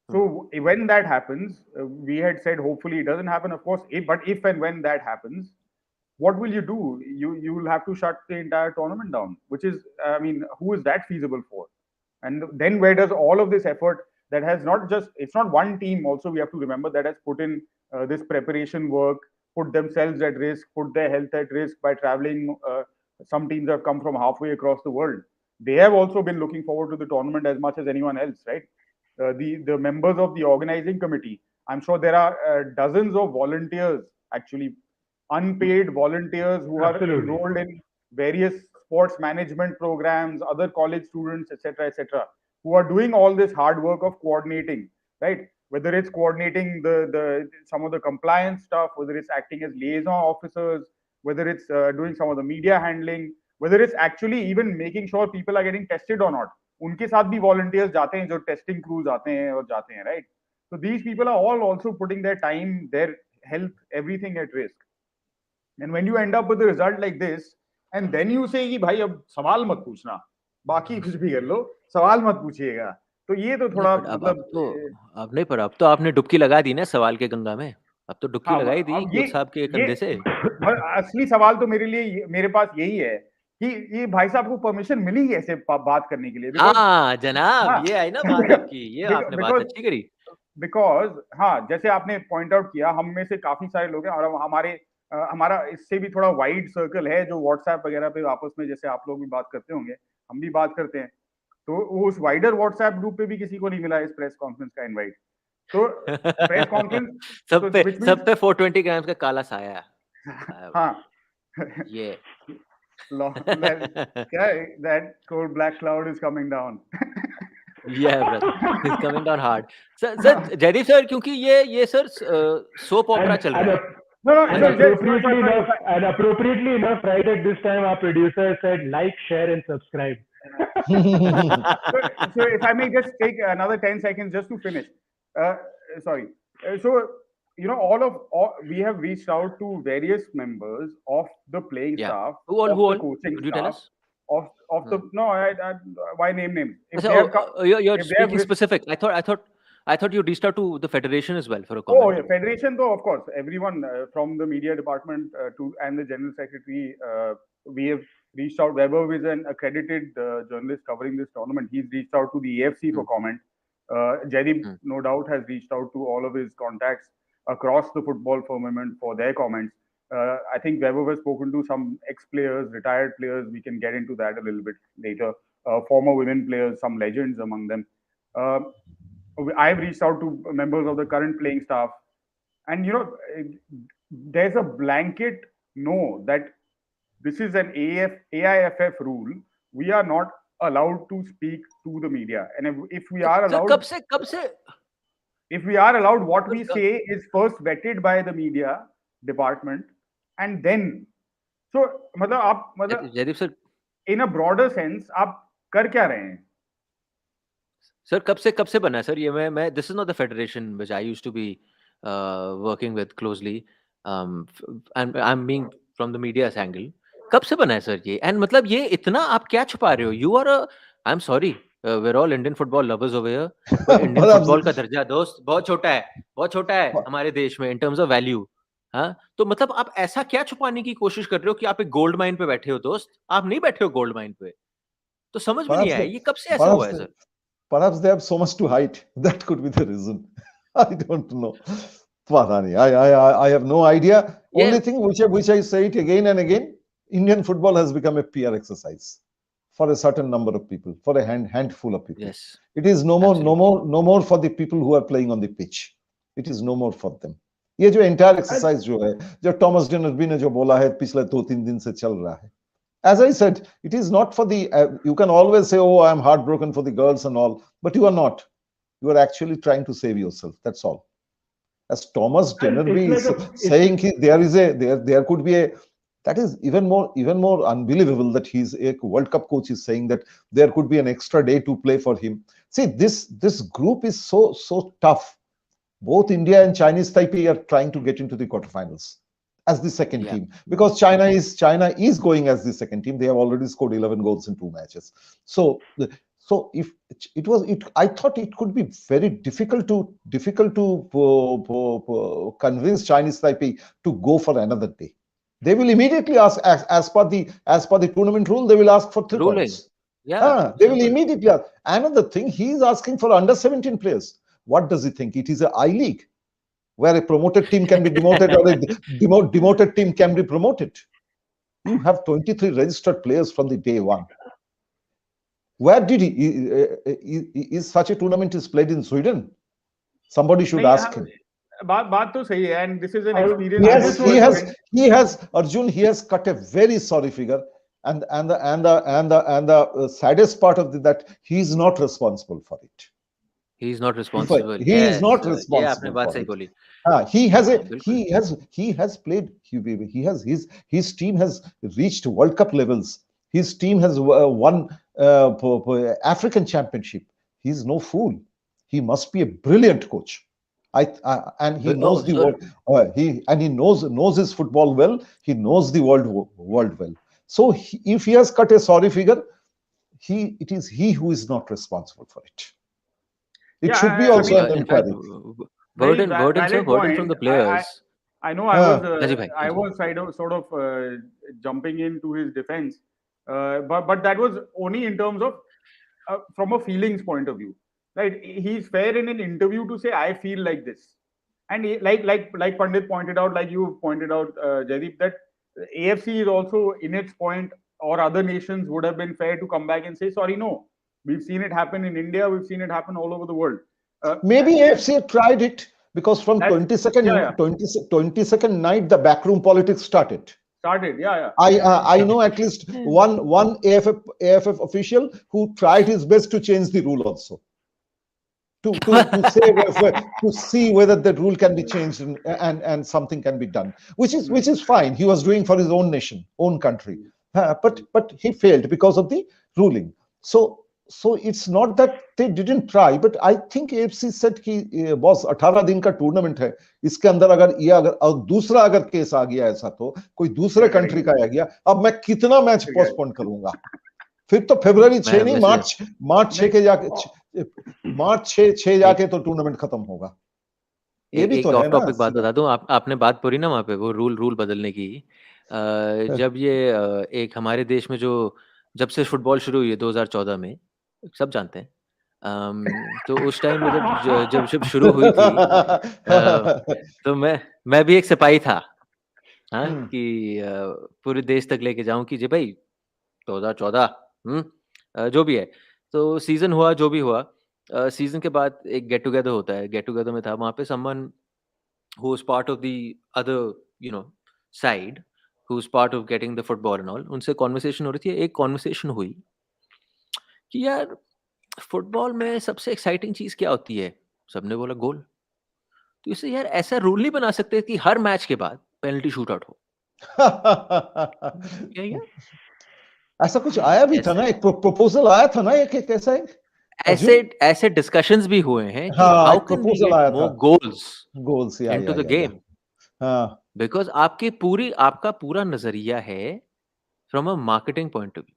So when that happens, we had said hopefully it doesn't happen, of course. But if and when that happens, what will you do? You will have to shut the entire tournament down, which is, I mean, who is that feasible for? And then where does all of this effort that has not just, it's not one team also, we have to remember, that has put in this preparation work, put themselves at risk, put their health at risk by traveling. Some teams have come from halfway across the world. They have also been looking forward to the tournament as much as anyone else, right? The members of the organizing committee, I'm sure there are dozens of volunteers, actually unpaid volunteers, who are enrolled in various sports management programs, other college students, etc., who are doing all this hard work of coordinating, right? Whether it's coordinating the some of the compliance stuff, whether it's acting as liaison officers, whether it's doing some of the media handling, whether it's actually even making sure people are getting tested or not. उनके साथ भी volunteers जाते हैं, जो testing crews आते हैं और जाते हैं, right? So these people are all also putting their time, their health, everything at risk. And when you end up with a result like this, and then you say कि भाई अब सवाल मत पूछना, बाकी कुछ भी कर लो, सवाल मत पूछिएगा, तो ये तो थोड़ा मतलब अब तो आपने डुबकी लगा दी ना सवाल के गंगा में. अब तो डुबकी हाँ, लगाई दी अब कोच साहब के कंधे से. असली सवाल तो मेरे लिए, मेरे पास यही है कि ये भाई साहब को परमिशन मिली ऐसे बात करने के लिए. हाँ जनाब, ये आई ना बात आपकी, ये आपने बात अच्छी करी. बिकॉज हाँ, जैसे आपने पॉइंट आउट किया, हम में से काफी सारे लोग हैं और हमारा इससे भी थोड़ा वाइड सर्कल है जो व्हाट्सएप वगैरह पे आपस में, जैसे आप लोग भी बात करते होंगे, हम भी बात करते हैं, तो उस वाइडर व्हाट्सएप ग्रुप पे भी किसी को नहीं मिला इस प्रेस कॉन्फ्रेंस का इनवाइट. तो प्रेस कॉन्फ्रेंस सब पे 420 ग्राम का काला साया. हाँ ये that cold black cloud is coming down. Yeah, brother. He's coming down hard. Sir, Jaydeep sir, क्योंकि ये sir soap opera चल रहा है. No, no, And so appropriately enough, right at this time, our producer said like, share, and subscribe. so if I may just take another 10 seconds just to finish. Sorry. So, we have reached out to various members of the playing staff, who of the all? coaching Could you tell staff, us? of the no, why name names? If So, they have come, you're if they have speaking specific. I thought you reached out to the federation as well for a Oh, comment. yeah, federation though, of course, everyone from the media department and the general secretary, we have reached out. Vaibhav is an accredited journalist covering this tournament. He's reached out to the AFC for comment. Jaydeep, no doubt, has reached out to all of his contacts across the football firmament for their comments. I think Vaibhav has spoken to some ex-players, retired players. We can get into that a little bit later. Former women players, some legends among them. I've reached out to members of the current playing staff, and there's a blanket no that this is an AIFF rule. We are not allowed to speak to the media, and if we are allowed, कब से? If we are allowed, what we say is first vetted by the media department, and then. So, Jaydeep sir, in a broader sense, आप कर क्या रहे हैं? Sir, कब से बना है सर ये मैं this is not the federation which I used to be working with closely, and I'm being from the media's angle. कब से बना है सर ये? And मतलब ये इतना आप क्या छुपा रहे हो? You are I'm sorry, we're all Indian football lovers over here, but Indian football का दर्जा दोस्त बहुत छोटा है हमारे देश में in terms of value. हाँ, तो मतलब आप ऐसा क्या छुपाने की कोशिश कर रहे हो कि आप एक गोल्ड माइन पे बैठे हो दोस्त? आप नहीं बैठे हो गोल्ड माइन पे. तो समझ में नहीं आया ये कब से ऐसा हुआ है sir? Perhaps they have so much to hide. That could be the reason. I don't know. I have no idea. Yeah. Only thing which I say it again and again, Indian football has become a PR exercise for a certain number of people, for a handful of people. Yes. It is no more for the people who are playing on the pitch. It is no more for them. ये जो entire exercise जो है, जो Thomas Dennerby ने जो बोला है पिछले 2-3 दिन से चल रहा है. As I said, it is not for the, you can always say, oh, I'm heartbroken for the girls and all, but you are not. You are actually trying to save yourself. That's all. As Thomas Dennerby is saying, there could be a, that is even more unbelievable that he's a World Cup coach is saying that there could be an extra day to play for him. See, this group is so tough. Both India and Chinese Taipei are trying to get into the quarterfinals as the second team, because China is going as the second team. They have already scored 11 goals in 2 matches. So if I thought it could be very difficult to convince Chinese Taipei to go for another day. They will immediately ask, as per the tournament rule, they will ask for 3 points. Yeah, they will immediately ask. Another thing, he is asking for under 17 players. What does he think? It is an I League, where a promoted team can be demoted or a demoted team can be promoted. You have 23 registered players from the day one. Where did is such a tournament is played in Sweden? Somebody should ask him. बात तो सही है, and this is an experience. Yes, Arjun, he has cut a very sorry figure, and the saddest part of that, he is not responsible for it. He is not responsible. He is not responsible. He has played. His team has reached World Cup levels. His team has won African Championship. He is no fool. He must be a brilliant coach. And he knows the world. He knows his football well. He knows the world well. So if he has cut a sorry figure, it is he who is not responsible for it. It should be also an inquiry. Burden from the players. I know I was sort of jumping into his defense, but that was only in terms of from a feelings point of view. Right? He's fair in an interview to say, I feel like this. And like Pandit pointed out, like you pointed out, Jaydeep, that AFC is also in its point, or other nations would have been fair to come back and say, sorry, no. We've seen it happen in India. We've seen it happen all over the world. Maybe AFC tried it because from 22nd night, the backroom politics started. started. Yeah. I know at least one AIFF official who tried his best to change the rule also. To see whether that rule can be changed and something can be done, which is fine. He was doing for his own nation, own country, but he failed because of the ruling. So it's not that they didn't try, but I think AFC said कि boss 18 दिन का tournament है, इसके अंदर अगर दूसरा अगर case आ गया ऐसा, तो कोई दूसरे कंट्री का आ गया, अब मैं कितना मैच पोस्टपोन करूंगा? फिर तो फरवरी 6 नहीं, मार्च 6 के जाके मार्च 6 जाके तो टूर्नामेंट खत्म होगा। ये भी तो ऑफ है ना। टॉपिक बात बता दूं, आपने बात पूरी ना वहाँ पे वो रूल बदलने की। जब ये एक हमारे देश में जो जब से फुटबॉल शुरू हुई है 2014 में, सब जानते हैं, तो उस टाइम में जब शुरू हुई थी, तो मैं भी एक सिपाही था, हाँ, कि पूरे देश तक लेके जाऊं कि जी भाई 2014 जो भी है, तो सीजन हुआ जो भी हुआ, सीजन के बाद एक गेट टुगेदर होता है, गेट टुगेदर में था वहाँ पे someone who is part of the other side, who is part of getting the football and all, उनसे कॉन्वर्सेशन हो रही थी। एक कॉन्वर्सेशन हुई कि यार फुटबॉल में सबसे एक्साइटिंग चीज क्या होती है? सबने बोला गोल। तो इसे यार ऐसा रूल नहीं बना सकते कि हर मैच के बाद पेनल्टी शूट आउट हो? क्या ऐसा कुछ आया भी था ना, एक प्रपोजल आया था ना, एक ऐसा ऐसे डिस्कशंस भी हुए हैं कि how can we get more goals into the game, because आपका पूरा नजरिया है from a marketing point of view,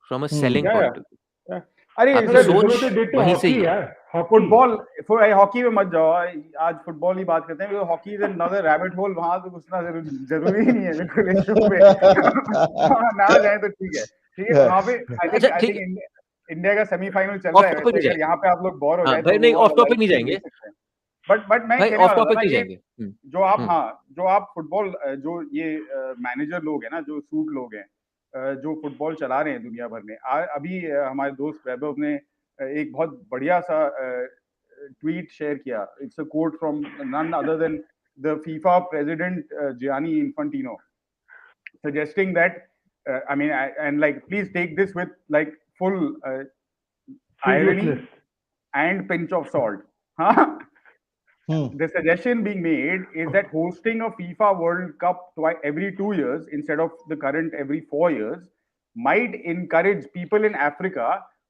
from a selling point of view. अरे सोच वहीं से ही है। फुटबॉल हॉकी में मत जाओ, आज फुटबॉल ही बात करते हैं, hockey is another rabbit hole, वहां तो घुसना जरूरी ही नहीं है बिल्कुल इस शो पे। ना जाए तो ठीक है, वहां पे आई थिंक इंडिया का सेमीफाइनल चल रहा है, अगर यहाँ पे आप लोग बोर हो जाए तो नहीं, ऑफ टॉपिक नहीं जाएंगे, बट मैं कहने वाला था ना, जो आप फुटबॉल जो ये मैनेजर लोग हैं ना, जो सूट लोग हैं, जो फुटबॉल चला रहे हैं दुनिया भर में, अभी हमारे दोस्त वैभव ने एक बहुत बढ़िया सा ट्वीट शेयर किया। It's a quote from none other than the FIFA president Gianni Infantino, suggesting that I mean and like please take this with like full irony and pinch of salt, huh? The suggestion being made is that hosting a FIFA World Cup every 2 years instead of the current every 4 years might encourage people in Africa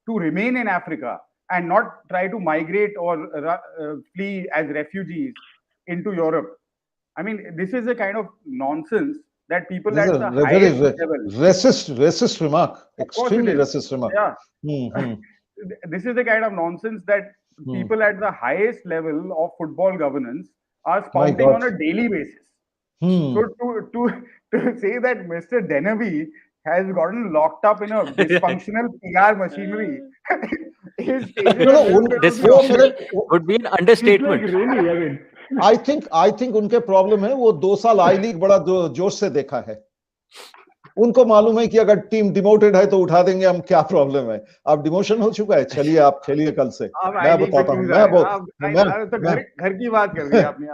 to remain in Africa and not try to migrate or flee as refugees into Europe. I mean, this is a kind of nonsense that people this at the highest level... Racist remark. Extremely racist remark. Yeah. This is the kind of nonsense that people at the highest level of football governance are spouting on a daily basis. So to say that Mr. Dennerby has gotten locked up in a dysfunctional PR machinery is dysfunctional would be an understatement. Like, really, I mean, I think उनके problem है, वो 2 साल आई league बड़ा जोश से देखा है। उनको मालूम है कि अगर टीम डिमोटेड है तो उठा देंगे हम, क्या प्रॉब्लम है? अब डिमोशन हो चुका है, चलिए आप खेलिए कल से। मैं बताता हूँ, मैं घर की बात कर दी आपने।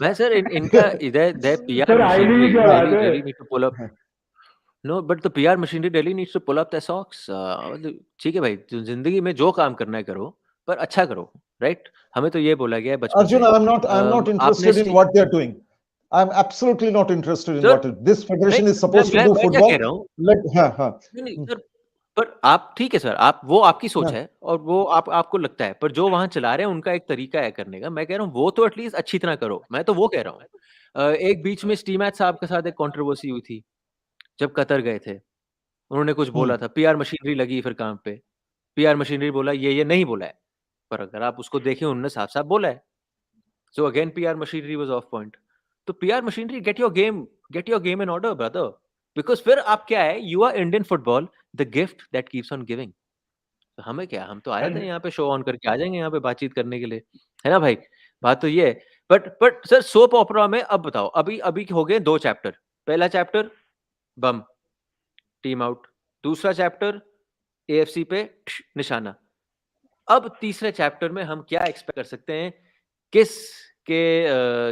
मैं सर इनका इधर PR machinery really need to pull up. No, but the PR machinery really needs to pull up their socks. ठीक है भाई, जिंदगी में जो काम करना है करो, पर अच्छा करो, राइट? हमें तो ये बोला गया है बचपन से। Arjun, I'm not interested in what they're doing. I'm absolutely not interested in what this federation is supposed to do football. मैं कह रहा हूँ, नहीं सर, पर आप ठीक है सर, आप वो आपकी सोच है और वो आपको लगता है, पर जो वहां चला रहे हैं उनका एक तरीका है करने का। मैं कह रहा हूँ वो तो एटलीस्ट अच्छी तरह करो, मैं तो वो कह रहा हूँ। एक बीच में स्टीव मैच साहब के साथ एक कंट्रोवर्सी हुई थी जब कतर गए थे, उन्होंने कुछ बोला था, PR मशीनरी लगी फिर काम पे, PR मशीनरी बोला ये नहीं बोला है, पर अगर आप उसको देखें उन्होंने साफ साफ बोला है। So again PR machinery was off point. तो PR machinery get your game in order brother, because फिर आप क्या है, you are Indian football the gift that keeps on giving. तो हमें क्या, हम तो आए थे यहाँ पे शो ऑन करके आ जाएंगे यहाँ पे बातचीत करने के लिए, है ना भाई? बात तो ये है। बट सर सोप ओपेरा में अब बताओ, अभी हो गए 2 चैप्टर। पहला चैप्टर बम, टीम आउट, दूसरा चैप्टर AFC पे निशाना। अब तीसरे चैप्टर में हम क्या एक्सपेक्ट कर सकते हैं?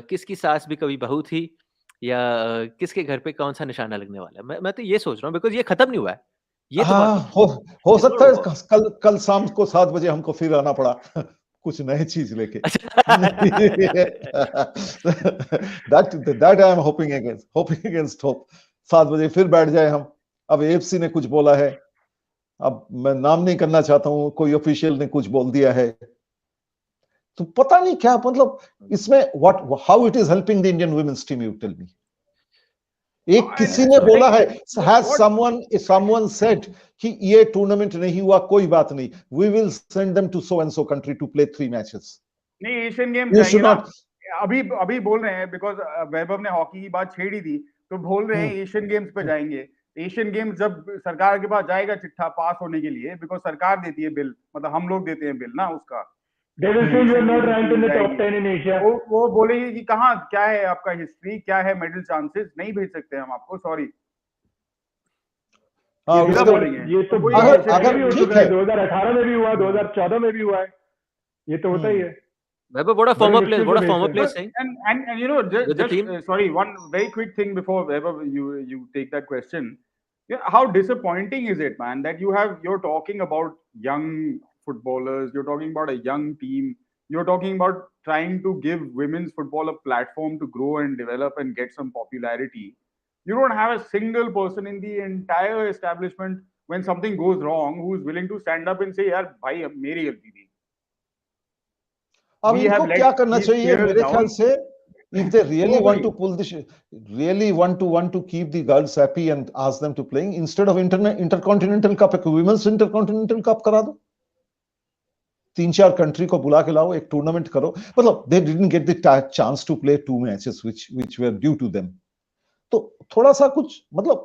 किसकी सास भी कभी बहू थी, या किसके घर पे कौन सा निशाना लगने वाला है। मैं तो ये सोच रहा हूँ, बिकॉज ये खत्म नहीं हुआ है, ये तो हाँ, हो it's not सकता है over. कल शाम को 7 बजे हमको फिर आना पड़ा कुछ नई चीज लेके। That I am hoping against hope. 7 बजे फिर बैठ जाए हम। अब एएफसी ने कुछ बोला है, अब मैं नाम नहीं करना चाहता हूं, कोई ऑफिशियल ने कुछ बोल दिया है, तो पता नहीं क्या मतलब इसमें what how it is helping the Indian women's team, you tell me. एक किसी ने बोला है, हैज समवन सेड कि ये टूर्नामेंट नहीं हुआ कोई बात नहीं, we will send them to so and so country to play 3 matches. नहीं, एशियन गेम्स यू जाएंगे शुड ना। नॉट। अभी बोल रहे हैं, बिकॉज वैभव ने हॉकी की बात छेड़ी थी, तो बोल रहे हैं एशियन गेम्स पे जाएंगे। एशियन गेम्स जब सरकार के पास जाएगा चिट्ठा पास होने के लिए, बिकॉज सरकार देती है बिल, मतलब हम लोग देते हैं बिल ना उसका। They will say you are not ranked in the top 10 in Asia. वो बोलेंगे कि कहाँ क्या है आपका हिस्ट्री, क्या है मेडल चांसेस, नहीं भेज सकते हम आपको, सॉरी। हाँ, बोलेंगे ये तो अगर भी हो चुका है, 2018 में भी हुआ, 2014 में भी हुआ है, ये तो होता ही है। Vaibhav, what a former player saying. And you know, just sorry, one very quick thing before Vaibhav, you take that question. Yeah, how disappointing is it, man, that you're talking about young footballers, you're talking about a young team, you're talking about trying to give women's football a platform to grow and develop and get some popularity. You don't have a single person in the entire establishment when something goes wrong who's willing to stand up and say, "यार भाई मेरी गलती थी." अब इनको क्या करना चाहिए मेरे ख्याल से, if they really want to pull this, really want to keep the girls happy and ask them to playing, instead of intercontinental cup, एक women's intercontinental cup करा दो, 3-4 कंट्री को बुला के लाओ, एक टूर्नामेंट करो। मतलब they didn't get the chance to play 2 matches which were due to them, तो थोड़ा सा कुछ मतलब,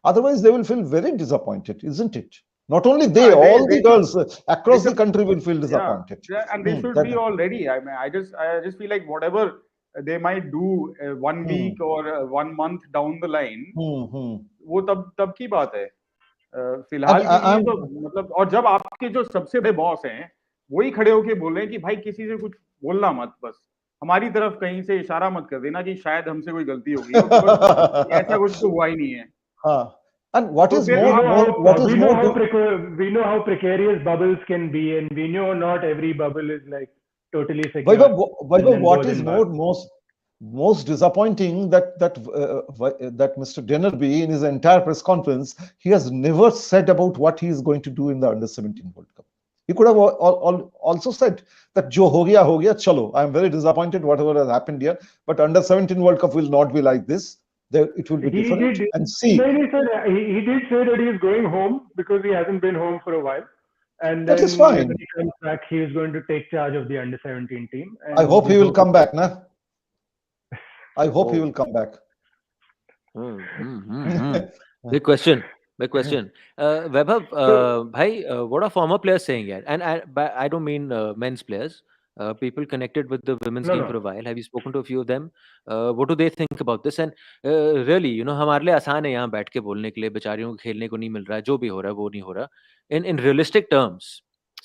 otherwise they will feel very disappointed, isn't it? Not only all the girls across the country will feel disappointed. Yeah, and they should be already. I mean, I just feel like whatever they might do 1 week or 1 month down the line, वो तब की बात है। फिलहाल के लिए तो मतलब, और जब आपके जो सबसे बड़े बॉस हैं वही खड़े होके बोल रहे हैं कि भाई किसी से कुछ बोलना मत, बस हमारी तरफ कहीं से इशारा मत कर देना कि शायद हमसे कोई गलती हो गई हो, ऐसा कुछ तो हुआ ही नहीं है। हाँ। And what is more, we know how precarious bubbles can be, and we know not every bubble is like totally secure. Vaibhav, what is most disappointing that Mr. Dennerby in his entire press conference, he has never said about what he is going to do in the Under-17 World Cup. He could have also said that jo ho gaya, chalo. I am very disappointed whatever has happened here, but Under-17 World Cup will not be like this. It will be different. And see, he did say that he is going home because he hasn't been home for a while, and that then is fine. When he comes back, he is going to take charge of the Under-17 team. And I hope he will come back, na? I hope he will come back. Big question. Vaibhav, bhai, what are former players saying here? And I don't mean men's players. People connected with the women's team for a while. Have you spoken to a few of them? What do they think about this? And really, हमारे लिए आसान है यहाँ बैठ के बोलने के लिए, बेचारियों को खेलने को नहीं मिल रहा है, जो भी हो रहा है वो नहीं हो रहा। In realistic terms,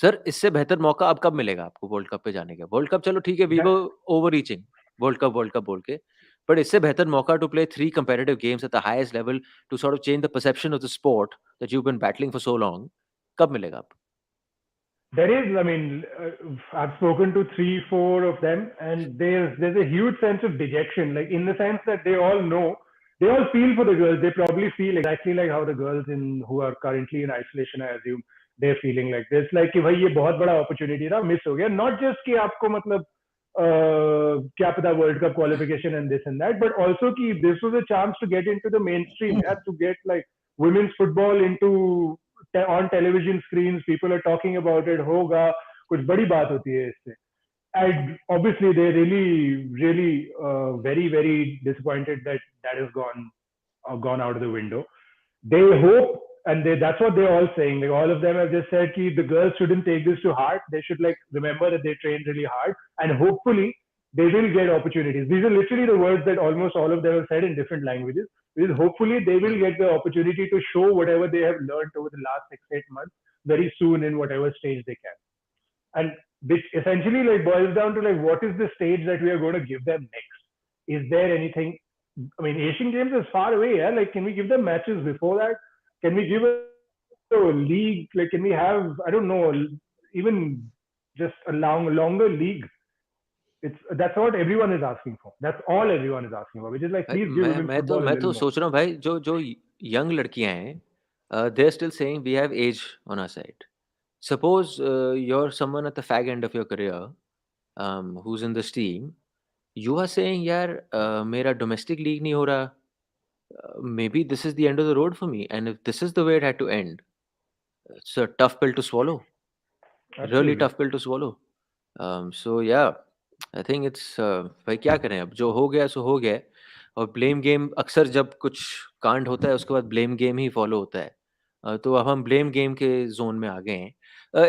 सर इससे बेहतर मौका अब कब मिलेगा आपको वर्ल्ड कप पे जाने का? वर्ल्ड कप चलो ठीक है, we were overarching world cup बोल के, but इससे बेहतर मौका to play 3 competitive games at the highest level to sort of change the perception of the sport that you've been battling for so long, कब मिलेगा आप? There is, I mean, I've spoken to 3-4 of them, and there's a huge sense of dejection, like in the sense that they all know, they all feel for the girls. They probably feel exactly like how the girls who are currently in isolation, I assume, they're feeling like this, like कि भाई ये बहुत बड़ा opportunity था, miss हो गया. Not just कि आपको मतलब क्या पता World Cup qualification and this and that, but also कि this was a chance to get into the mainstream, to get like women's football into on television screens. People are talking about it. होगा कुछ बड़ी बात होती है इससे. And obviously they're really very, very disappointed that has gone out of the window. They hope, and that's what they're all saying. Like all of them have just said that the girls shouldn't take this to heart. They should like remember that they trained really hard, and hopefully they will get opportunities. These are literally the words that almost all of them have said in different languages. Because hopefully they will get the opportunity to show whatever they have learned over the last 6-8 months very soon in whatever stage they can. And which essentially like boils down to like what is the stage that we are going to give them next? Is there anything I mean, Asian Games is far away. Yeah, like, can we give them matches before that? Can we give a league? Like, can we have, I don't know, even just a longer league? That's what everyone is asking for. That's all everyone is asking for, which is like, भाई please give मैं women's मैं तो football a मैं little तो more. सोच रहा हूँ भाई जो यंग लड़कियां हैं they're still saying we have age on our side. Suppose you're someone at the fag end of your career who's in this team. You are saying यार मेरा domestic league नहीं हो रहा. Maybe this is the end of the road for me, and if this is the way it had to end, it's a tough pill to swallow. Really Absolutely. tough pill to swallow. So yeah, I think it's भाई क्या करें अब जो हो गया सो हो गया है. और ब्लेम गेम अक्सर जब कुछ कांड होता है उसके बाद ब्लेम गेम ही फॉलो होता है. तो अब हम ब्लेम गेम के जोन में आ गए हैं.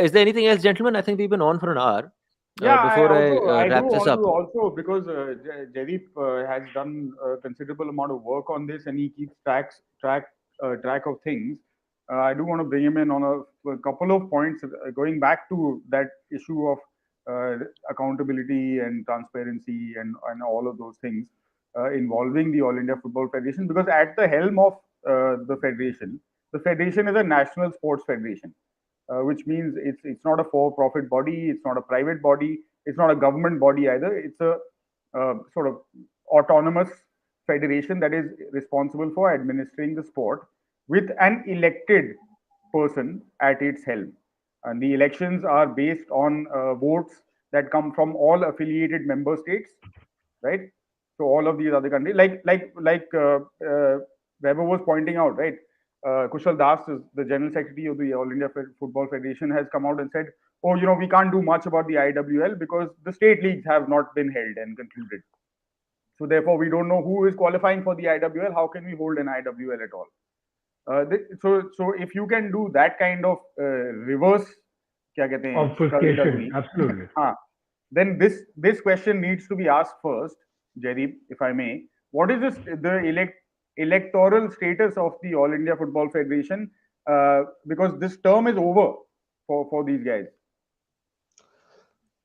Is there anything else, gentlemen? I think we've been on for an hour. Yeah, Before I I do wrap this want up, to also, because Jaydeep has done a considerable amount of work on this and he keeps track of things. I do want to bring him in on a couple of points, going back to that issue of accountability and transparency and all of those things involving the All India Football Federation. Because at the helm of the federation is a national sports federation. Which means it's not a for-profit body, it's not a private body, it's not a government body either. It's a sort of autonomous federation that is responsible for administering the sport with an elected person at its helm. And the elections are based on votes that come from all affiliated member states, right? So all of these other countries, Vaibhav was pointing out, right? Kushal Das, is the General Secretary of the All India Football Federation, has come out and said, oh, we can't do much about the IWL because the state leagues have not been held and concluded. So therefore, we don't know who is qualifying for the IWL. How can we hold an IWL at all? So if you can do that kind of reverse obfuscation, absolutely. Then this question needs to be asked first, Jaydeep, if I may. What is the electoral status of the All India Football Federation? Because this term is over for these guys.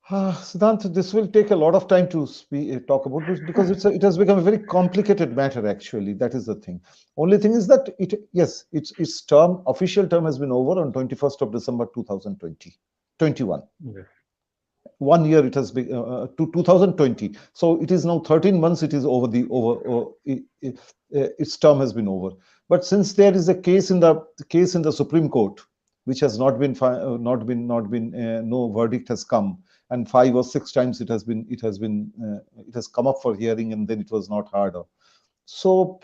Siddhanth, this will take a lot of time to talk about this because it has become a very complicated matter. Actually, that is the thing. Only thing is that its term, official term, has been over on 21st of December 2021. Yes. 1 year it has been to 2020. So it is now 13 months. It is its term has been over. But since there is a case in the Supreme Court, which has no verdict has come, and 5 or 6 times it has come up for hearing, and then it was not heard of. So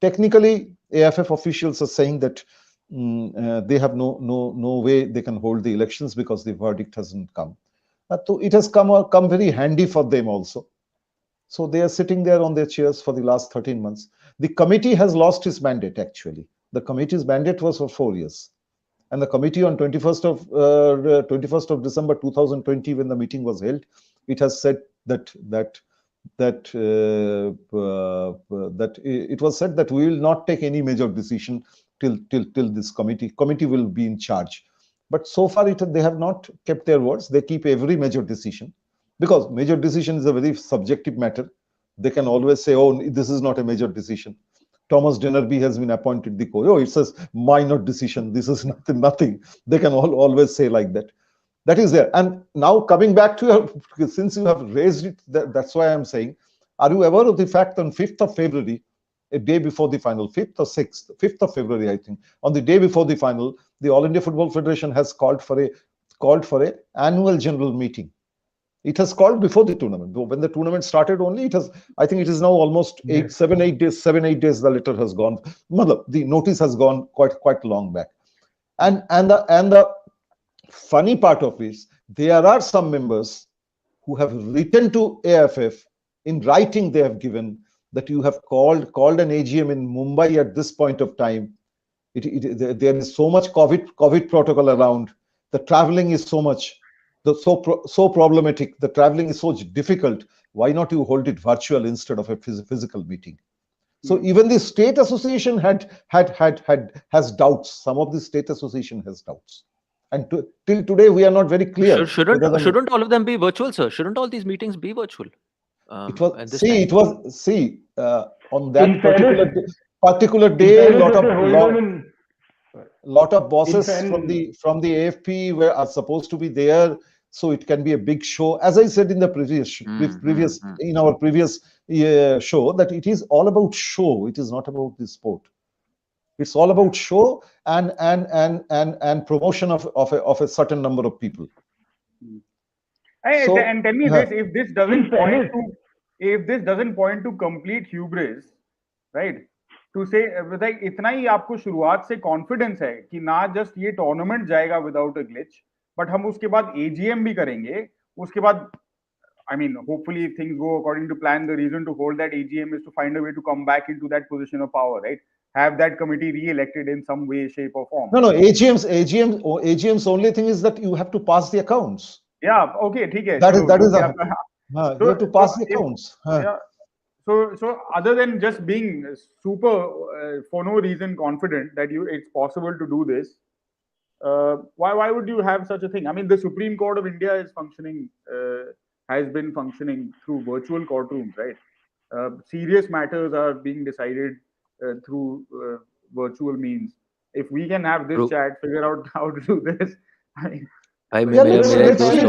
technically, AIFF officials are saying that they have no way they can hold the elections because the verdict hasn't come. So it has come very handy for them also. So they are sitting there on their chairs for the last 13 months. The committee has lost its mandate. Actually, the committee's mandate was for 4 years. And the committee on 21st of December 2020, when the meeting was held, it has said that it was said that we will not take any major decision till this committee will be in charge. But so far they have not kept their words. They keep every major decision, because major decision is a very subjective matter. They can always say, oh, this is not a major decision. Thomas Dennerby has been appointed the coach. Oh, it says minor decision. This is nothing. They can always say like that. That is there. And now coming back to since you have raised it, that's why I'm saying, are you aware of the fact on 5th of February, a day before the final, 5th or 6th, 5th of February, I think, on the day before the final, the All India Football Federation has called for a annual general meeting. It has called before the tournament. When the tournament started only, I think it is now almost 7, 8 days, the letter has gone. The notice has gone quite long back. And the funny part of it is, there are some members who have written to AIFF in writing. They have given that you have called an AGM in Mumbai at this point of time. There is so much COVID protocol around. The traveling is so much. So problematic. The traveling is so difficult. Why not you hold it virtual instead of a physical meeting? So even the state association has doubts. Some of the state association has doubts, and till today we are not very clear. Shouldn't all of them be virtual, sir? Shouldn't all these meetings be virtual? on that In fairness, particular in day, fairness, if they hold on in, lot of bosses In from the AFP are supposed to be there, so it can be a big show. As I said in the previous in our previous show, that it is all about show. It is not about the sport. It's all about show and promotion of a certain number of people. So, and tell me this: if this doesn't point fairness, to complete hubris, right? To say like इतना ही आपको शुरुआत से confidence है कि ना just ये tournament जाएगा without a glitch, but हम उसके बाद एजीएम भी करेंगे. उसके बाद I mean, hopefully if things go according to plan, the reason to hold that AGM is to find a way to come back into that position of power, right? Have that committee re-elected in some way, shape, or form. No, AGM's only thing is that you have to pass the accounts. Yeah, okay, ठीक है. That is So, you have to pass the accounts. Yeah. So other than just being super for no reason confident that it's possible to do this, why would you have such a thing? I mean, the Supreme Court of India is functioning. Has been functioning through virtual courtrooms, right? Serious matters are being decided through virtual means. If we can have this chat, figure out how to do this. Let us see.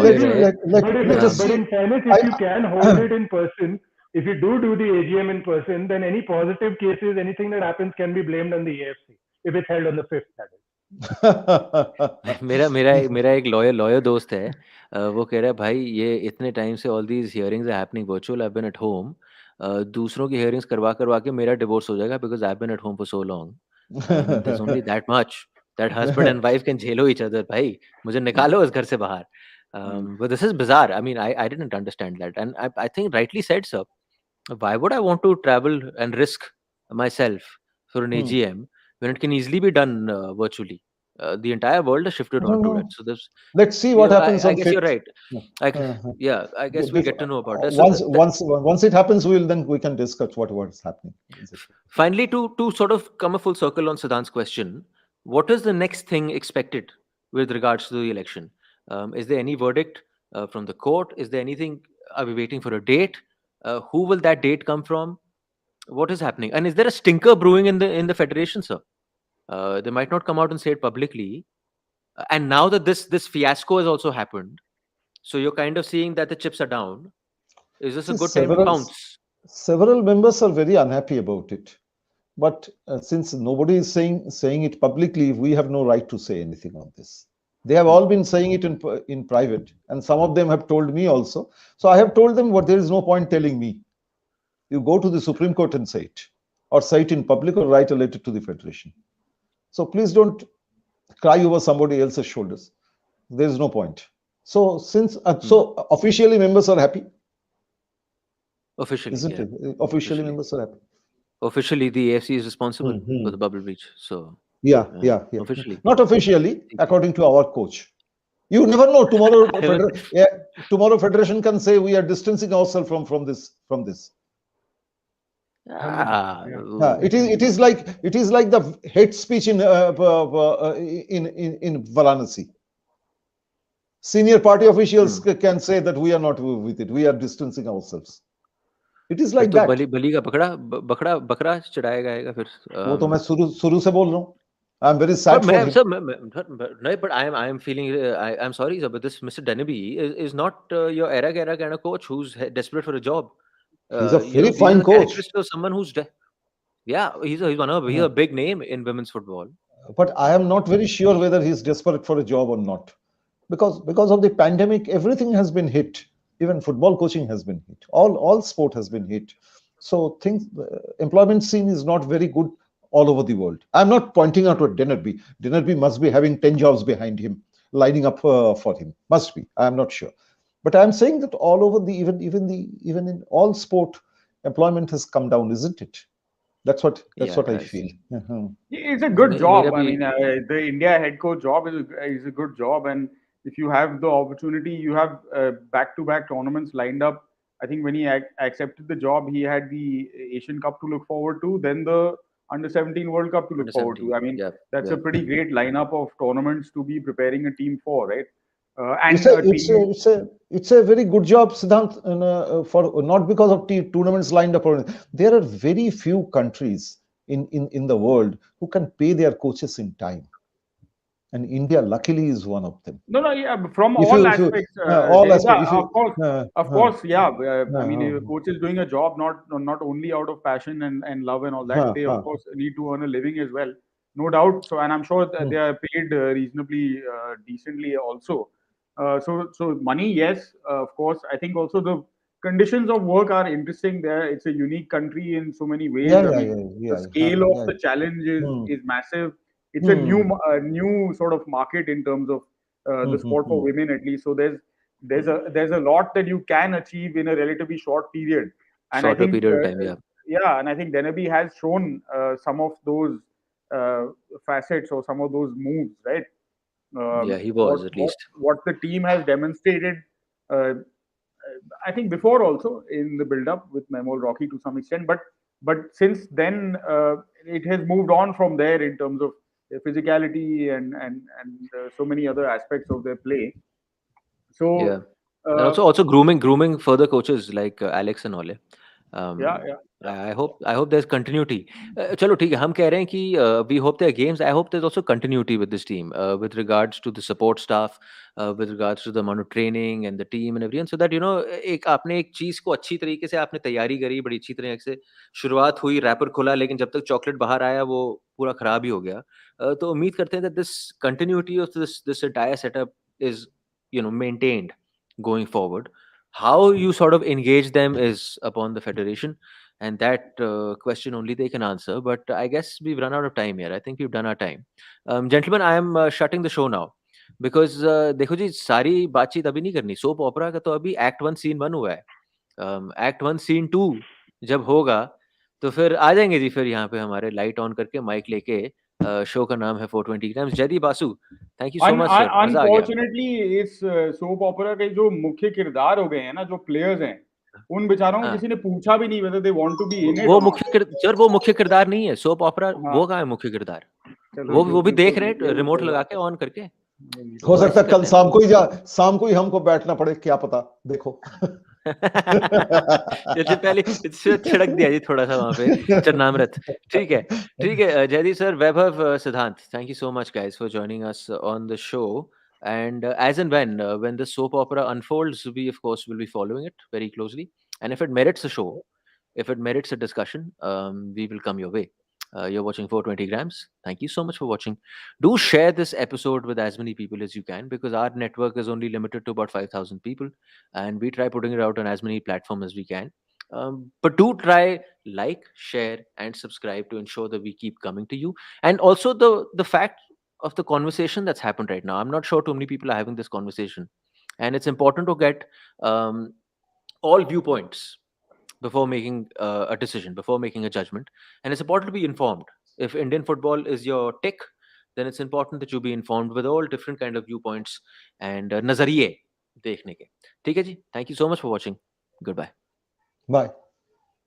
But in fairness, if you can hold it in person, if you do the AGM in person, then any positive cases, anything that happens can be blamed on the AFC if it's held on the 5th. That is. मेरा एक lawyer दोस्त है, वो कह रहा है भाई ये इतने टाइम से all these hearings are happening virtual, I have been at home, दूसरों की हियरिंग्स करवा के मेरा डिवोर्स हो जाएगा because I have been at home for so long. I mean there is only that much that husband and wife can झेलो each other. भाई मुझे निकालो इस घर से बाहर. But this is bizarre. I mean, I didn't understand that, and I think rightly said, sir. Why would I want to travel and risk myself for an AGM when it can easily be done virtually? The entire world has shifted onto it. So this. Let's see what happens. I guess you're right. I guess we'll get to know about it. Once it happens, we can discuss what's happening. Finally, to sort of come a full circle on Siddhanth's question, what is the next thing expected with regards to the election? Is there any verdict from the court? Is there anything? Are we waiting for a date? Who will that date come from? What is happening? And is there a stinker brewing in the federation, sir? They might not come out and say it publicly. And now that this fiasco has also happened, so you're kind of seeing that the chips are down. Is this a good time to pounce? Several members are very unhappy about it. But since nobody is saying it publicly, we have no right to say anything on this. They have all been saying it in private, and some of them have told me also. So I have told them there is no point telling me. You go to the Supreme Court and say it, or say it in public, or write a letter to the Federation. So please don't cry over somebody else's shoulders. There is no point. So so officially members are happy. Officially, isn't it? Officially members are happy. Officially, the AFC is responsible for the bubble breach. So yeah. Officially, not officially, according to our coach. You never know. Tomorrow, Federation can say we are distancing ourselves from this. It is like the hate speech in Varanasi. Senior party officials can say that we are not with it. We are distancing ourselves. It is like that. बलि का बकरा चढ़ाएगा फिर. वो तो मैं शुरू से बोल रहा हूँ. I'm very sad for him. No, but I am feeling. I'm sorry, sir, but this Mr. Dennerby is not your era kind of coach who's desperate for a job. He's a very fine coach. Of someone who's he's a big name in women's football. But I am not very sure whether he's desperate for a job or not, because of the pandemic, everything has been hit. Even football coaching has been hit. All sport has been hit. So employment scene is not very good all over the world. I'm not pointing out at Dennerby. Dennerby must be having 10 jobs behind him, lining up for him. Must be. I'm not sure. But I'm saying that all over even in all sport, employment has come down, isn't it? That's what I feel. It's a good job. I mean, the India head coach job is a good job, and if you have the opportunity, you have back-to-back tournaments lined up. I think when he accepted the job, he had the Asian Cup to look forward to, then the Under-17 World Cup to look forward to. I mean, that's a pretty great lineup of tournaments to be preparing a team for, right? And it's a very good job, Siddhant, for not because of tournaments lined up. There are very few countries in the world who can pay their coaches in time, and India luckily is one of them. No, yeah, from If all you aspects, all yeah, aspects, of course, yeah. I mean, if a coach is doing a job not only out of passion and love and all that, they of course need to earn a living as well, no doubt. So, and I'm sure that they are paid reasonably decently also. So money, yes, of course. I think also the conditions of work are interesting there. It's a unique country in so many ways. I mean, the scale of the challenge is massive. It's a new sort of market in terms of the sport for women, at least. So there's a lot that you can achieve in a relatively short period, and I Shorter think period of time, yeah. yeah, and I think Dennerby has shown some of those facets or some of those moves, right? Yeah, he was at least. What the team has demonstrated, uh, I think before also in the build-up with Memol Rocky to some extent, but since then it has moved on from there in terms of their physicality and so many other aspects of their play. Yeah, So and also grooming further coaches like Alex and Ole. yeah, Um, yeah, yeah. I hope there's continuity. चलो ठीक है, हम कह रहे हैं कि we hope there are games. I hope there's also continuity with this team with regards to the support staff, with regards to the amount of training and the team and everyone, so that एक आपने एक चीज को अच्छी तरीके से आपने तैयारी करी, बड़ी अच्छी तरह से शुरुआत हुई, रैपर खुला, लेकिन जब तक चॉकलेट बाहर आया वो पूरा खराब ही हो गया. तो उम्मीद करते हैं that this continuity of this entire setup is maintained going forward. How you sort of engage them is upon the federation, and that question only they can answer. But I guess we've run out of time here. I think we've done our time. Gentlemen, I am shutting the show now because देखो जी, सारी बातचीत अभी नहीं करनी. Soap ओपरा का तो अभी act 1 scene 1 हुआ है. एक्ट 1 सीन 2 जब होगा तो फिर आ जाएंगे जी, फिर यहाँ पे हमारे लाइट ऑन करके माइक लेके. शो का नाम है 420 grams. Jaideep Basu, thank you so much sir, मजा आ गया. अनफॉर्चुनेटली इस सोप ओपेरा के जो मुख्य किरदार हो गए हैं ना, जो प्लेयर्स हैं, उन बेचारों को हाँ. किसी ने पूछा भी नहीं whether they want to be in it वो or not. सर वो मुख्य किरदार नहीं है सोप ओपेरा. हाँ, वो कहाँ है मुख्य किरदार? चलो वो भी देख रहे हैं ये रिमोट तो लगा बात के है। ऑन करके. हो वो सकता ऐसे है कल करते हैं. शाम को ही हमको बैठना पड़े, क्या पता, देखो. जैसे पहले छिड़क दिया जी थोड़ा सा वहां पे चरनामृत. ठीक है, ठीक है. जयदीप सर, वैभव, सिद्धांत, thank you so much guys for joining us on the show. And as and when the soap opera unfolds, we of course will be following it very closely. And if it merits a show, if it merits a discussion, we will come your way. You're watching 420 grams. Thank you so much for watching. Do share this episode with as many people as you can, because our network is only limited to about 5,000 people, and we try putting it out on as many platforms as we can. But do try like, share, and subscribe to ensure that we keep coming to you. And also the fact of the conversation that's happened right now. I'm not sure too many people are having this conversation, and it's important to get all viewpoints before making a decision, before making a judgment. And it's important to be informed. If Indian football is your tick, then it's important that you be informed with all different kind of viewpoints and nazariye dekhne ke. ठीक है जी, thank you so much for watching. Goodbye. Bye.